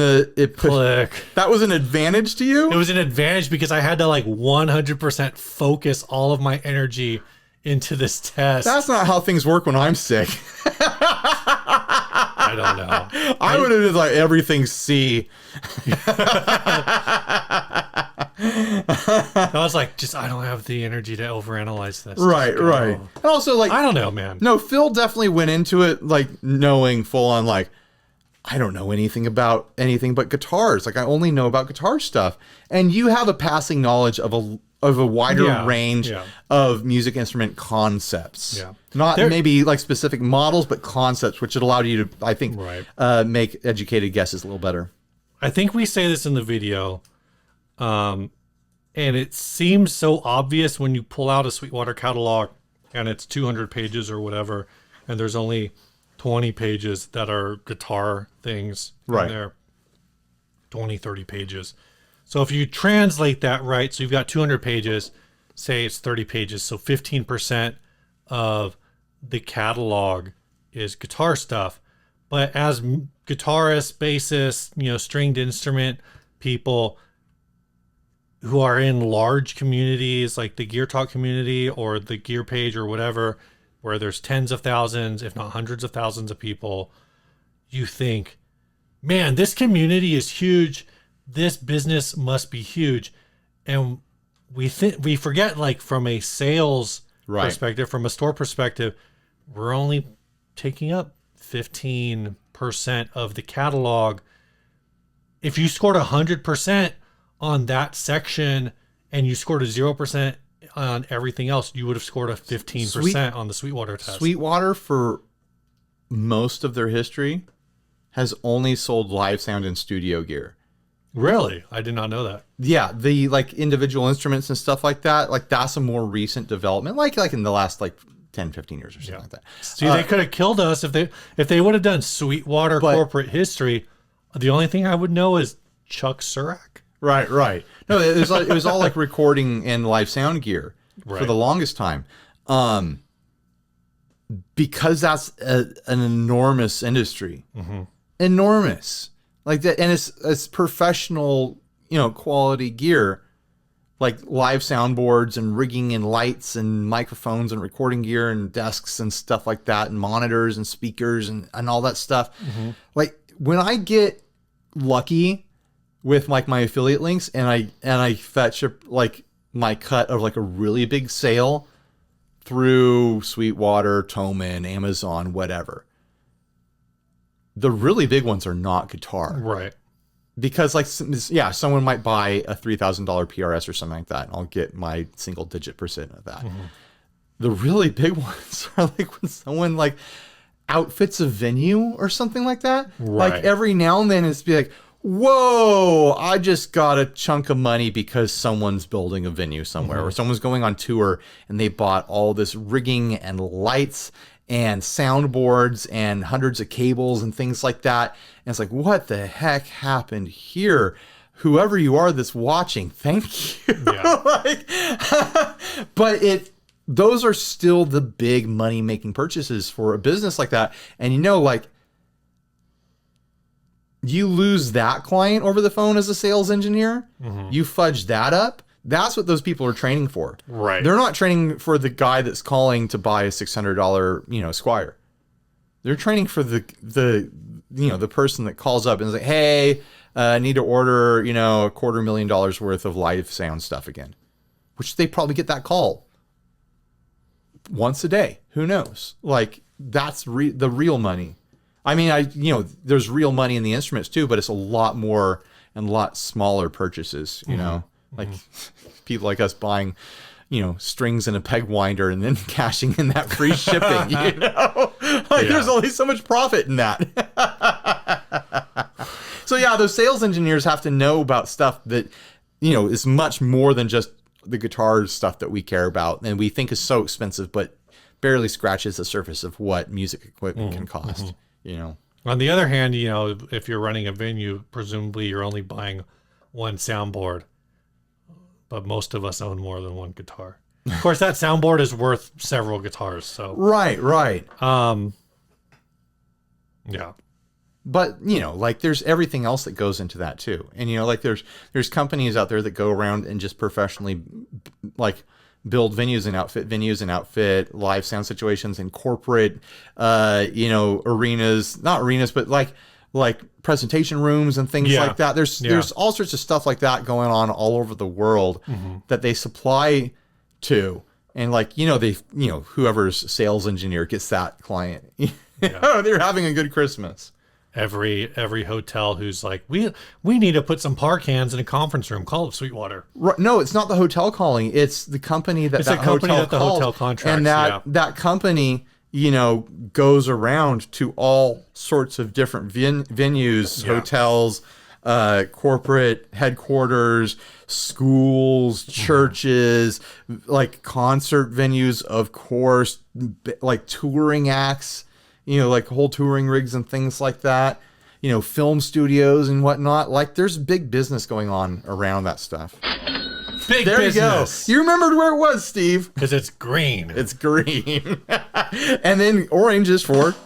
click. That was an advantage to you? It was an advantage because I had to like 100% focus all of my energy into this test. That's not how things work when I'm sick. I don't know. I would have just like everything C. I was like, I don't have the energy to overanalyze this. Right. And also like, I don't know, man. No, Phil definitely went into it like knowing full on like, I don't know anything about anything but guitars. Like I only know about guitar stuff. And you have a passing knowledge of a wider range of music instrument concepts. Yeah. Not maybe like specific models, but concepts, which would allow you to, I think, make educated guesses a little better. I think we say this in the video, and it seems so obvious when you pull out a Sweetwater catalog and it's 200 pages or whatever, and there's only 20 pages that are guitar things in there, 20, 30 pages. So if you translate that right, so you've got 200 pages, say it's 30 pages, so 15% of the catalog is guitar stuff. But as guitarists, bassists, stringed instrument people who are in large communities like the Gear Talk community or the Gear Page or whatever, where there's tens of thousands, if not hundreds of thousands of people, you think, man, this community is huge. This business must be huge. And we forget, like, from a sales perspective, from a store perspective, we're only taking up 15% of the catalog. If you scored 100% on that section and you scored a 0% on everything else, you would have scored a 15% on the Sweetwater test. Sweetwater, for most of their history, has only sold live sound and studio gear. Really? I did not know that. Yeah, the like individual instruments and stuff like that, like that's a more recent development, like in the last like 10, 15 years or something like that. See, they could have killed us if they would have done Sweetwater corporate history. The only thing I would know is Chuck Surak. Right. No, it was all like recording and live sound gear for the longest time. Because that's an enormous industry. Enormous. Like that, and it's professional, quality gear, like live soundboards and rigging and lights and microphones and recording gear and desks and stuff like that, and monitors and speakers and all that stuff. Like when I get lucky with like my affiliate links and I fetch like my cut of like a really big sale through Sweetwater, Thomann, Amazon, whatever. The really big ones are not guitar. Right. Because like, someone might buy a $3,000 PRS or something like that, and I'll get my single digit % of that. The really big ones are like when someone like outfits a venue or something like that. Right. Like every now and then it's be like, whoa, I just got a chunk of money because someone's building a venue somewhere or someone's going on tour and they bought all this rigging and lights and soundboards and hundreds of cables and things like that. And it's like, what the heck happened here? Whoever you are that's watching, thank you. Yeah. But those are still the big money making purchases for a business like that. And like, you lose that client over the phone as a sales engineer, you fudge that up. That's what those people are training for. Right. They're not training for the guy that's calling to buy a $600, Squire. They're training for the person that calls up and is like, hey, I need to order, $250,000 worth of live sound stuff again, which they probably get that call once a day. Who knows? Like that's the real money. I mean, there's real money in the instruments too, but it's a lot more and a lot smaller purchases, like people like us buying, strings and a peg winder and then cashing in that free shipping, there's only so much profit in that. So yeah, those sales engineers have to know about stuff that, is much more than just the guitar stuff that we care about and we think is so expensive, but barely scratches the surface of what music equipment can cost, On the other hand, if you're running a venue, presumably you're only buying one soundboard, but most of us own more than one guitar. Of course, that soundboard is worth several guitars. So right. Yeah. But, like there's everything else that goes into that too. And, like there's companies out there that go around and just professionally like build venues and outfit live sound situations and corporate, arenas, not arenas, but like presentation rooms and things like that. There's all sorts of stuff like that going on all over the world that they supply to. And like, whoever's sales engineer gets that client, they're having a good Christmas. Every hotel who's like, we need to put some par cans in a conference room. Call it Sweetwater. Right, no, it's not the hotel calling. It's the company that the hotel contracts. And that company, goes around to all sorts of different venues, hotels, corporate headquarters, schools, churches, like concert venues, of course, like touring acts. Like whole touring rigs and things like that, film studios and whatnot. Like there's big business going on around that stuff. Big there business. You go. You remembered where it was, Steve. Because it's green. It's green. And then orange is for,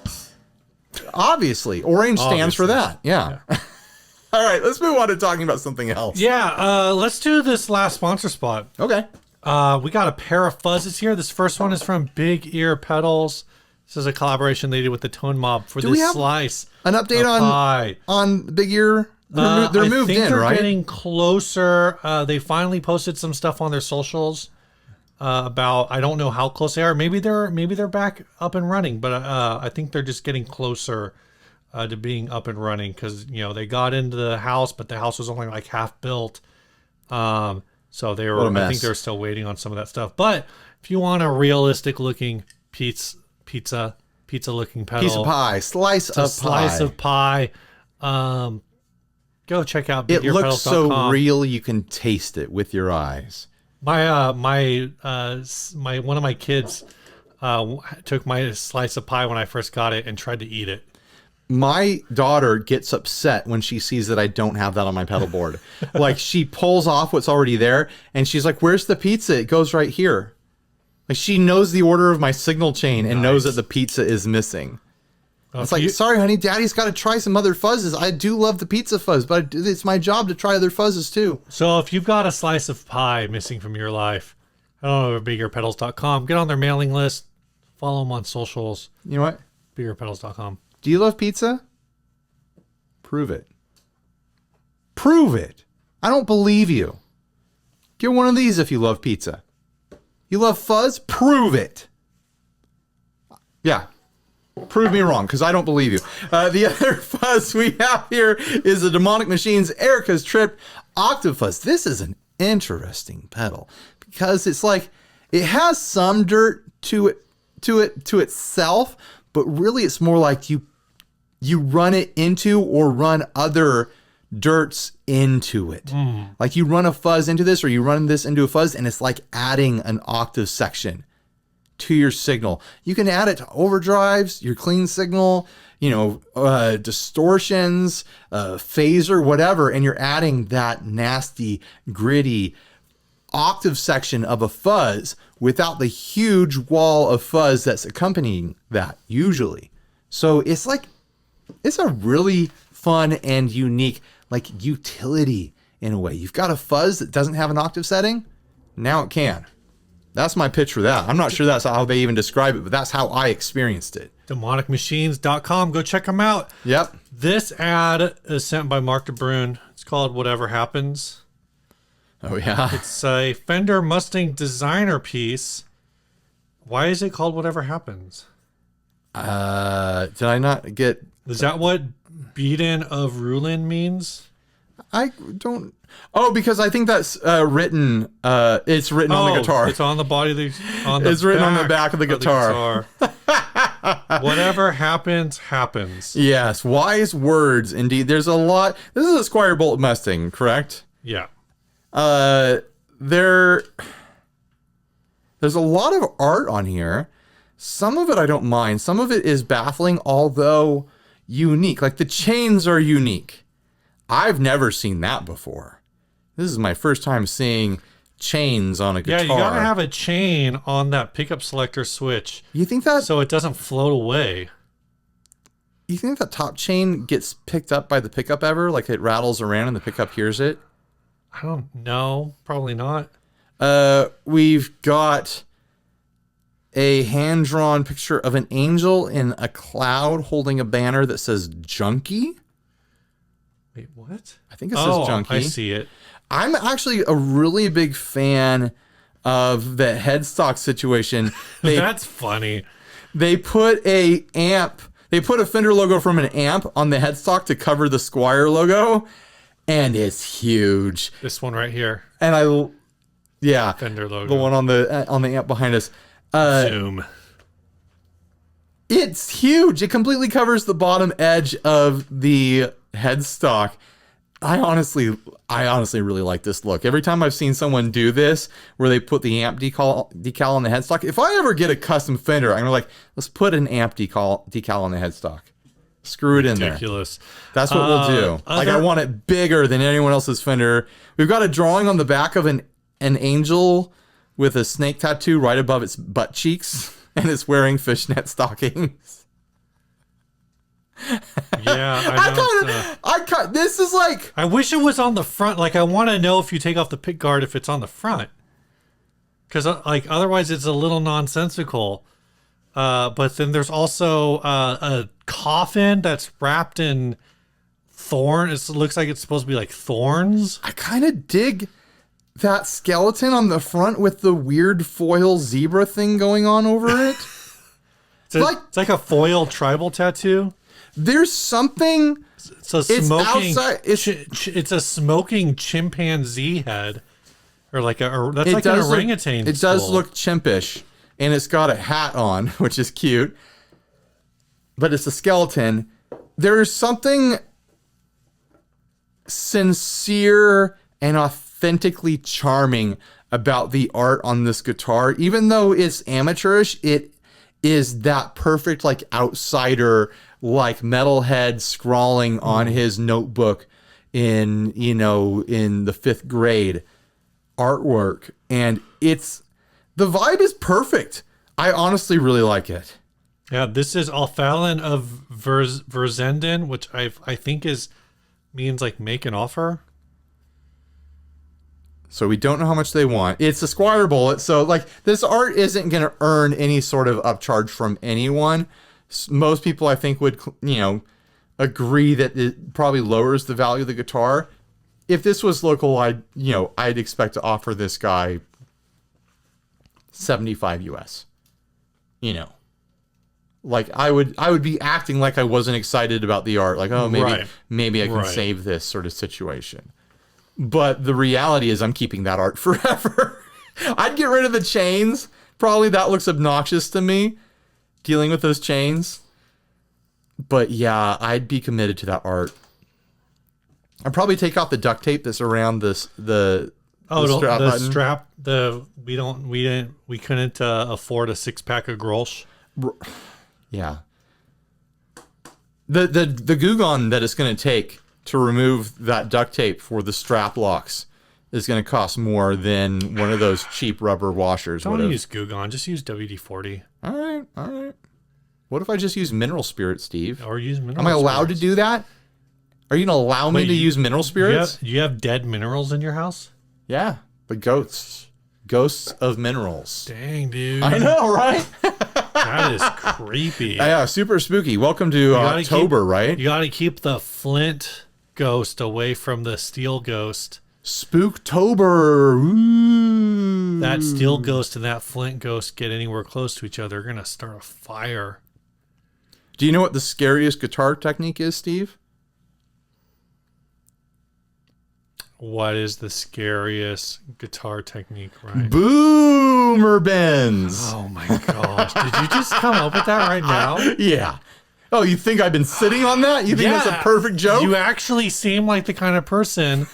obviously. Orange stands for that. Yeah. All right, let's move on to talking about something else. Yeah, let's do this last sponsor spot. Okay. We got a pair of fuzzes here. This first one is from Big Ear Pedals. This is a collaboration they did with the Tone Mob for this slice. An update on Big Ear? They're moved in, they're right? Getting closer. They finally posted some stuff on their socials about, I don't know how close they are. Maybe they're back up and running, but I think they're just getting closer to being up and running because they got into the house, but the house was only like half built. So they were. I think they're still waiting on some of that stuff. But if you want a realistic looking pizza looking pedal, piece of pie, slice of pie. Go check out It looks BigEarPedals.com. so real you can taste it with your eyes. My one of my kids took my slice of pie when I first got it and tried to eat it. My daughter gets upset when she sees that I don't have that on my pedal board. Like, she pulls off what's already there and she's like, "Where's the pizza? It goes right here." Like, she knows the order of my signal chain and knows that the pizza is missing. It's like, sorry, honey, Daddy's got to try some other fuzzes. I do love the pizza fuzz, but it's my job to try other fuzzes too. So if you've got a slice of pie missing from your life, I don't know, BigEarPedals.com. Get on their mailing list. Follow them on socials. You know what? BigEarPedals.com. Do you love pizza? Prove it. Prove it. I don't believe you. Get one of these if you love pizza. You love fuzz? Prove it. Yeah. Prove me wrong, because I don't believe you. The other fuzz we have here is the Demonic Machines Erica's Trip Octave Fuzz. This is an interesting pedal because it's like it has some dirt to itself, but really it's more like you run it into or run other dirts into it. Like you run a fuzz into this or you run this into a fuzz and it's like adding an octave section to your signal. You can add it to overdrives, your clean signal, distortions, phaser, whatever, and you're adding that nasty, gritty octave section of a fuzz without the huge wall of fuzz that's accompanying that usually. So it's a really fun and unique utility in a way. You've got a fuzz that doesn't have an octave setting. Now it can. That's my pitch for that. I'm not sure that's how they even describe it, but that's how I experienced it. DemonicMachines.com. Go check them out. Yep. This ad is sent by Mark DeBruyne. It's called Whatever Happens. Oh, yeah. It's a Fender Mustang designer piece. Why is it called Whatever Happens? Did I not get... Is that what beaten of Rulin means? I don't... Oh, because I think that's written... it's written on the guitar. It's on the body of the... It's written on the back of the guitar. Whatever happens, happens. Yes, wise words, indeed. There's a lot... This is a Squire Bolt Mustang, correct? Yeah. There's a lot of art on here. Some of it I don't mind. Some of it is baffling, although unique. Like the chains are unique. I've never seen that before. This is my first time seeing chains on a guitar. Yeah, you gotta have a chain on that pickup selector switch. You think that... So it doesn't float away. You think that top chain gets picked up by the pickup ever? Like it rattles around and the pickup hears it? I don't know. Probably not. We've got a hand-drawn picture of an angel in a cloud holding a banner that says Junkie. Wait, what? I think it says Junkie. I see it. I'm actually a really big fan of the headstock situation. That's funny. They put a Fender logo from an amp on the headstock to cover the Squire logo, and it's huge. This one right here. And Fender logo. The one on the amp behind us. Zoom. It's huge. It completely covers the bottom edge of the headstock. I honestly really like this look. Every time I've seen someone do this, where they put the amp decal on the headstock, if I ever get a custom Fender, I'm gonna let's put an amp decal on the headstock. Screw it in there. Ridiculous. That's what we'll do. I want it bigger than anyone else's Fender. We've got a drawing on the back of an angel with a snake tattoo right above its butt cheeks, and it's wearing fishnet stockings. Yeah, this is like... I wish it was on the front. Like, I want to know if you take off the pick guard if it's on the front. because like otherwise it's a little nonsensical. But then there's also a coffin that's wrapped in thorn. It looks like it's supposed to be like thorns. I kind of dig that skeleton on the front with the weird foil zebra thing going on over it. It's like a foil tribal tattoo. There's something. It's a smoking. It's it's a smoking chimpanzee head, or like that's like an orangutan. It does look chimpish, and it's got a hat on, which is cute. But it's a skeleton. There's something sincere and authentically charming about the art on this guitar. Even though it's amateurish, it is that perfect, like, outsider, like, metalhead scrawling on his notebook in the 5th grade artwork. And the vibe is perfect. I honestly really like it. Yeah, this is Alphalin of Verzenden, which I think means like make an offer. So we don't know how much they want. It's a Squire Bullet, so like this art isn't going to earn any sort of upcharge from anyone. Most people, I think, would agree that it probably lowers the value of the guitar. If this was local, I'd expect to offer this guy $75 US. Like I would be acting like I wasn't excited about the art, like, oh, maybe I can save this sort of situation. But the reality is I'm keeping that art forever. I'd get rid of the chains. Probably that looks obnoxious to me, dealing with those chains. But yeah, I'd be committed to that art. I'd probably take off the duct tape that's around the strap button. We couldn't afford a 6-pack of Grolsch. Yeah. The Goo Gone that it's going to take to remove that duct tape for the strap locks is going to cost more than one of those cheap rubber washers. Don't use Goo Gone, just use WD-40. All right. What if I just use mineral spirit, Steve? Or use mineral Am I allowed to do that? Are you going to allow me to use mineral spirits? You have dead minerals in your house? Yeah, the ghosts of minerals. Dang, dude. I know, right? That is creepy. Yeah, super spooky. Welcome to October, right? You got to keep the flint ghost away from the steel ghost. Spooktober. Ooh. That steel ghost and that flint ghost get anywhere close to each other, they're going to start a fire. Do you know what the scariest guitar technique is, Steve? What is the scariest guitar technique, Ryan? Boomer bends. Oh my gosh. Did you just come up with that right now? Yeah. Oh, you think I've been sitting on that? You think that's a perfect joke? You actually seem like the kind of person.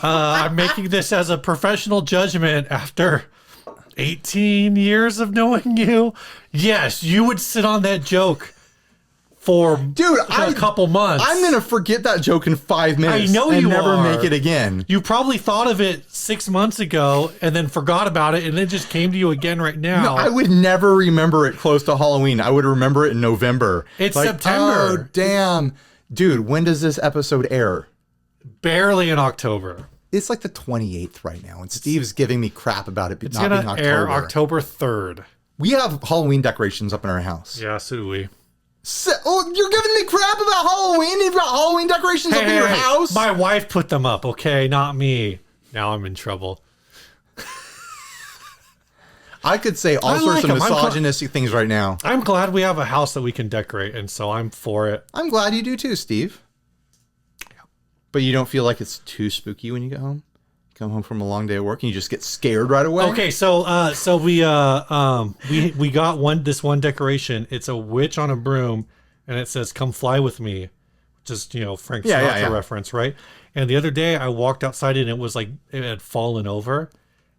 I'm making this as a professional judgment after 18 years of knowing you. Yes, you would sit on that joke for a couple months. I'm going to forget that joke in 5 minutes. I know you never make it again. You probably thought of it 6 months ago and then forgot about it and it just came to you again right now. No, I would never remember it close to Halloween. I would remember it in November. It's like, September. Oh, damn. Dude, when does this episode air? Barely in October. It's like the 28th right now, and Steve's giving me crap about it not being October. It's going to air October 3rd. We have Halloween decorations up in our house. Yeah, so do we. You're giving me crap about Halloween? You've got Halloween decorations up in your house? My wife put them up, okay? Not me. Now I'm in trouble. I could say all sorts of misogynistic things right now. I'm glad we have a house that we can decorate, and so I'm for it. I'm glad you do too, Steve. But you don't feel like it's too spooky when you get home? You come home from a long day of work and you just get scared right away? Okay, so we got this one decoration. It's a witch on a broom, and it says "Come fly with me," which is Frank Sinatra reference, right? And the other day I walked outside and it was like it had fallen over.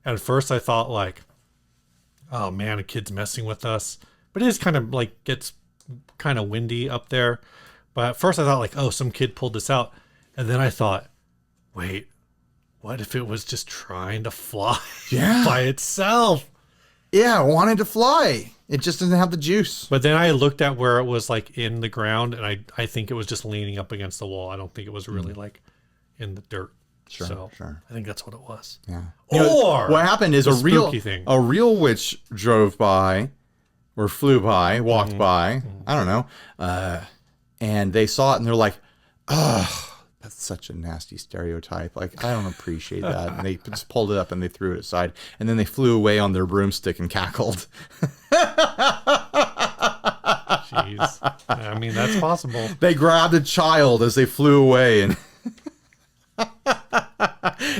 And at first I thought like, oh man, a kid's messing with us. But it is kind of like gets kind of windy up there. But at first I thought like, oh, some kid pulled this out. And then I thought, wait, what if it was just trying to fly by itself? Yeah, it wanted to fly. It just doesn't have the juice. But then I looked at where it was like in the ground, and I think it was just leaning up against the wall. I don't think it was really like in the dirt. Sure, So sure. I think that's what it was. Yeah. Or what happened is the a real witch drove by or flew by, walked by, I don't know, and they saw it and they're like, oh, that's such a nasty stereotype. Like, I don't appreciate that. And they just pulled it up and they threw it aside. And then they flew away on their broomstick and cackled. Jeez. I mean, that's possible. They grabbed a child as they flew away and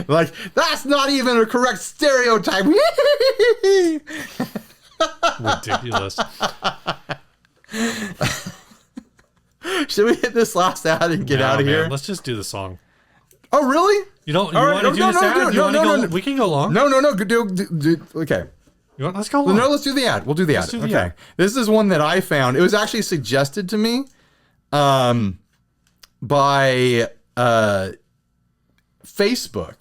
like, that's not even a correct stereotype. Ridiculous. Should we hit this last ad and get out of here? Let's just do the song. Oh, really? You want to do this ad? No. We can go long. No. Okay. Let's go long. No, let's do the ad. We'll do the ad. do the Okay. ad. This is one that I found. It was actually suggested to me by Facebook.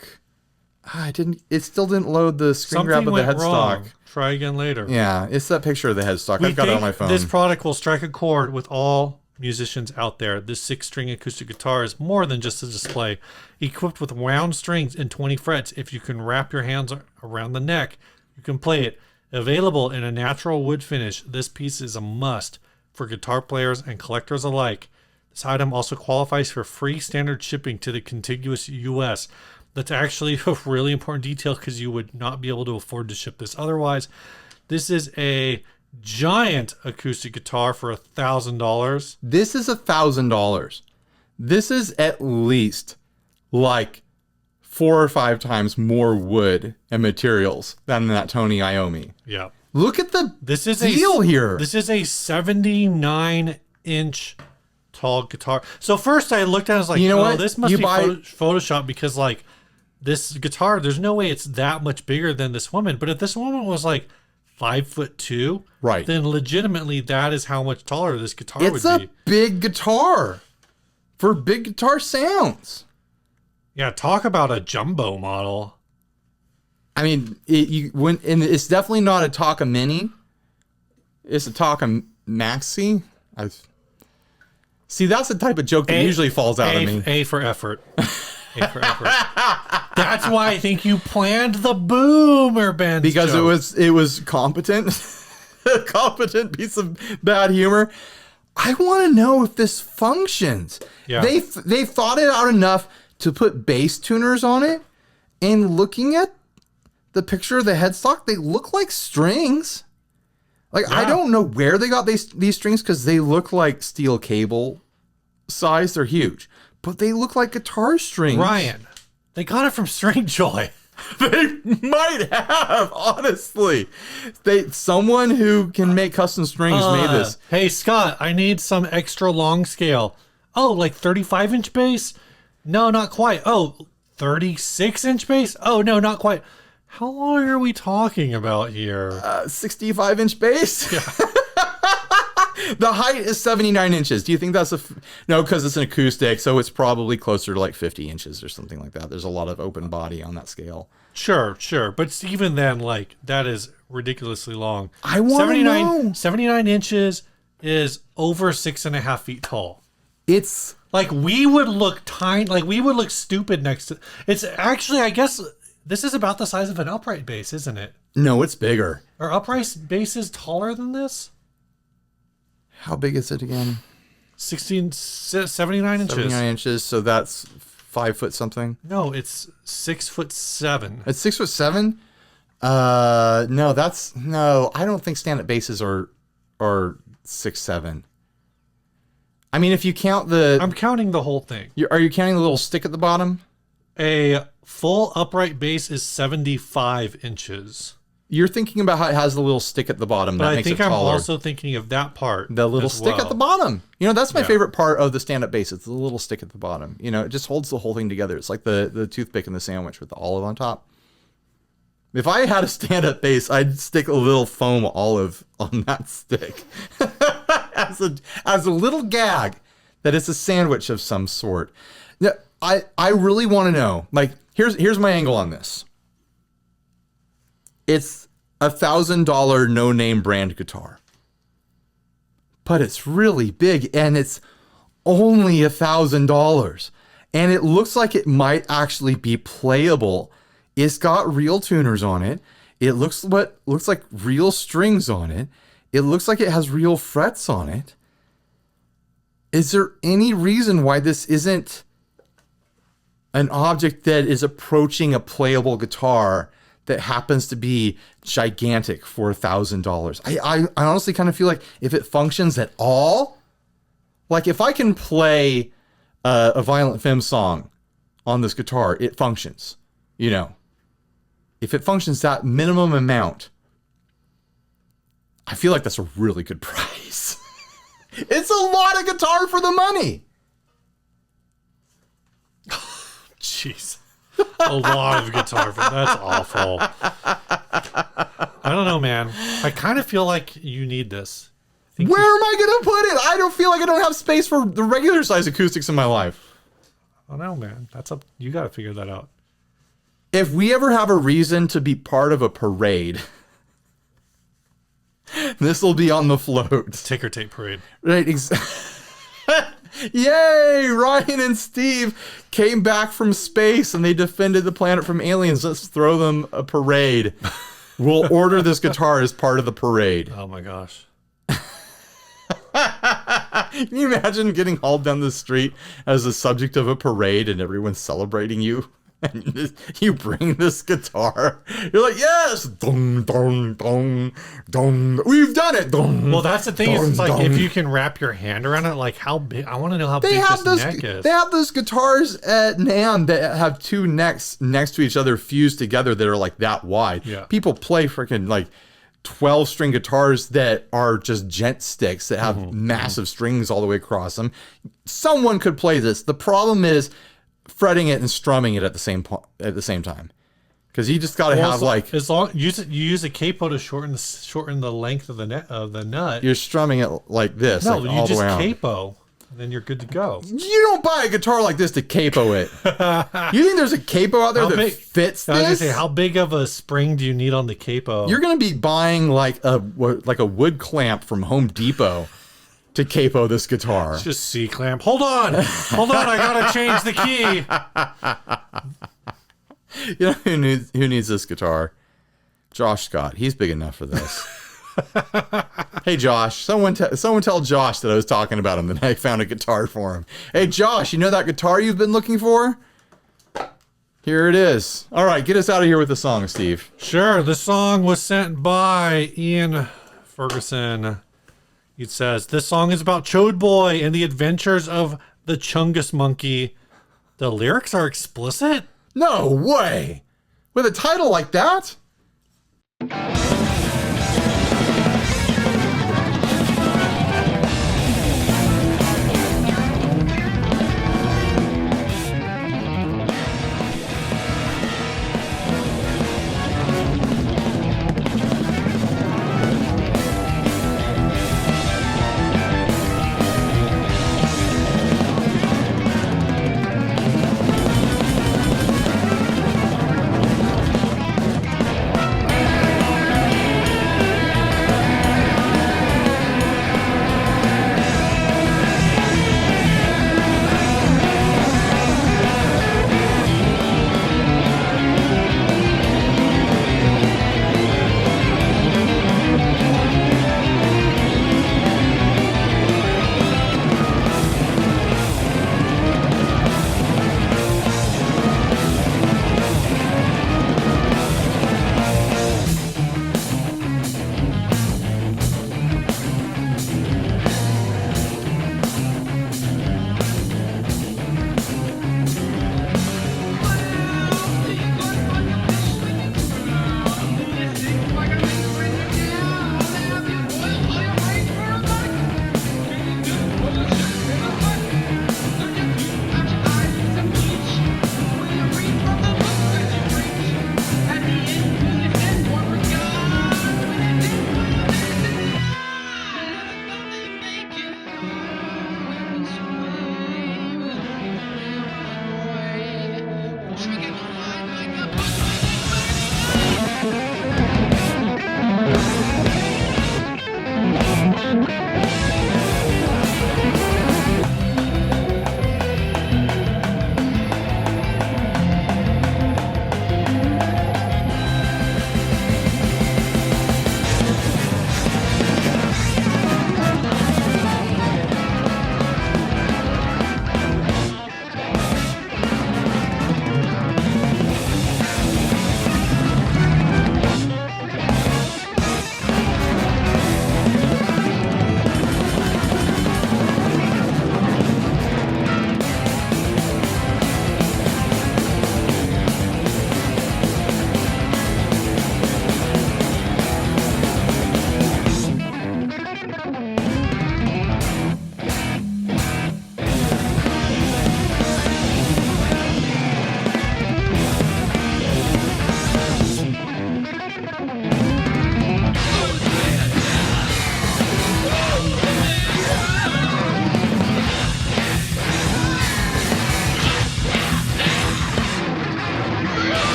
It still didn't load the screen grab of the headstock. Try again later. Yeah, it's that picture of the headstock. I've got it on my phone. This product will strike a chord with all musicians out there. This 6-string acoustic guitar is more than just a display. Equipped with wound strings and 20 frets, if you can wrap your hands around the neck, you can play it. Available in a natural wood finish, this piece is a must for guitar players and collectors alike. This item also qualifies for free standard shipping to the contiguous U.S. That's actually a really important detail because you would not be able to afford to ship this otherwise. This is a giant acoustic guitar for $1,000. This is $1,000. This is at least like 4 or 5 times more wood and materials than that Tony Iommi. Yeah. Look at the deal here. This is a 79-inch tall guitar. So first I looked at it, I was like, what? This must be Photoshop because like this guitar, there's no way it's that much bigger than this woman. But if this woman was like 5'2", right, then legitimately that is how much taller this guitar would be. It's a big guitar for big guitar sounds. Yeah, talk about a jumbo model. I mean, it's definitely not a Taka Mini. It's a Taka Maxi. See, that's the type of joke that usually falls out of me. A for effort. A for effort. That's why I think you planned the boomer band because joke. it was competent, a competent piece of bad humor. I want to know if this functions. Yeah. They thought it out enough to put bass tuners on it, and looking at the picture of the headstock, they look like strings. Like, yeah. I don't know where they got these strings because they look like steel cable size. They're huge, but they look like guitar strings. Ryan, they got it from String Joy. They might have, honestly. Someone who can make custom strings made this. Hey, Scott, I need some extra long scale. Oh, like 35-inch bass? No, not quite. Oh, 36-inch bass? Oh, no, not quite. How long are we talking about here? 65-inch bass? Yeah. The height is 79 inches. Do you think that's no, because it's an acoustic, so it's probably closer to like 50 inches or something like that. There's a lot of open body on that scale. Sure. But even then, like, that is ridiculously long. I want to know. 79 inches is over 6.5 feet tall. It's like we would look tiny, like we would look stupid next to. It's actually, I guess, this is about the size of an upright bass, isn't it? No, it's bigger. Are upright basses taller than this? How big is it again? 79 inches. 79 inches, so that's 5 foot something? No, it's 6'7". It's 6'7"? No, I don't think stand-up basses are 6'7". I mean, if you count I'm counting the whole thing. Are you counting the little stick at the bottom? A full upright bass is 75 inches. You're thinking about how it has the little stick at the bottom. But that makes it taller. I think I'm also thinking of that part. The little stick at the bottom. You know, that's my favorite part of the stand-up bass. It's the little stick at the bottom. You know, it just holds the whole thing together. It's like the toothpick in the sandwich with the olive on top. If I had a stand-up bass, I'd stick a little foam olive on that stick as a little gag that it's a sandwich of some sort. Now, I really want to know. Like, here's my angle on this. It's $1,000 no-name brand guitar, but it's really big, and it's only $1,000. and it looks like it might actually be playable. It's got real tuners on it. It looks like real strings on it. It looks like it has real frets on it. Is there any reason why this isn't an object that is approaching a playable guitar that happens to be gigantic for $1,000? I honestly kind of feel like if it functions at all, like if I can play a Violent Femme song on this guitar, it functions, you know. If it functions that minimum amount, I feel like that's a really good price. It's a lot of guitar for the money. Jeez. A lot of guitar. That's awful. I don't know, man. I kind of feel like you need this. Where am I going to put it? I don't feel like I don't have space for the regular size acoustics in my life. I don't know, man. You got to figure that out. If we ever have a reason to be part of a parade, this will be on the float. Ticker tape parade. Right. Yay! Ryan and Steve came back from space and they defended the planet from aliens. Let's throw them a parade. We'll order this guitar as part of the parade. Oh my gosh. Can you imagine getting hauled down the street as the subject of a parade and everyone's celebrating you? And you bring this guitar. You're like, yes! Dong, dong, dong, dong. We've done it! Dong, well, that's the thing. dong, Is it's like dong. if you can wrap your hand around it, like how big? I want to know how big this neck is. They have those guitars at NAMM that have two necks next to each other fused together that are like that wide. Yeah. People play freaking like 12-string guitars that are just gent sticks that have massive strings all the way across them. Someone could play this. The problem is fretting it and strumming it at the same time, because you just got to have like as long you use a capo to shorten the length of the nut. You're strumming it like this. No, like you all just the way out. capo, and then you're good to go. You don't buy a guitar like this to capo it. You think there's a capo out there that fits I was gonna this? say, how big of a spring do you need on the capo? You're gonna be buying like a wood clamp from Home Depot to capo this guitar. It's just C clamp. Hold on, I gotta change the key. You know who needs this guitar? Josh Scott. He's big enough for this. Hey Josh, someone tell Josh that I was talking about him and I found a guitar for him. Hey Josh, you know that guitar you've been looking for? Here it is. All right, get us out of here with the song, Steve. Sure. The song was sent by Ian Ferguson. It says, this song is about Chode Boy and the adventures of the Chungus monkey. The lyrics are explicit? No way! With a title like that?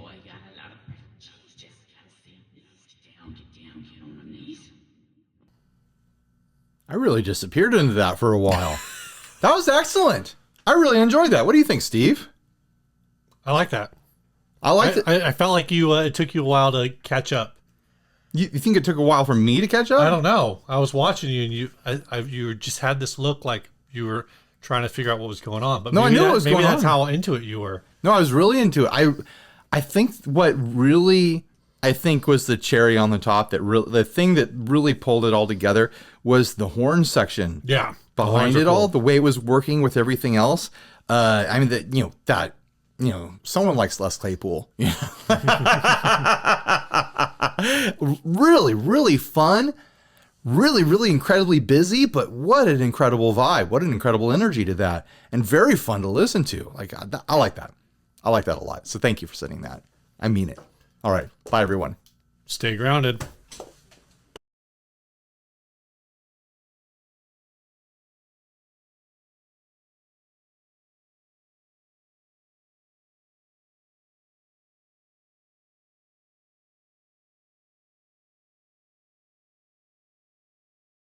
boy got a lot of preferences. Just gotta say, get down, get on the knees. I really disappeared into that for a while. That was excellent. I really enjoyed that. What do you think, Steve? I like that. I liked it. I felt like it took you a while to catch up. You think it took a while for me to catch up? I don't know. I was watching you, and you just had this look like you were trying to figure out what was going on. But No, I knew what was going on. Maybe that's how into it you were. No, I was really into it. I think what really was the cherry on the top, the thing that really pulled it all together was the horn section. Yeah, Behind it all, the way it was working with everything else. I mean, someone likes Les Claypool. Really, really fun. Really, really incredibly busy, but what an incredible vibe. What an incredible energy to that. And very fun to listen to. Like, I like that. I like that a lot. So thank you for sending that. I mean it. All right. Bye, everyone. Stay grounded.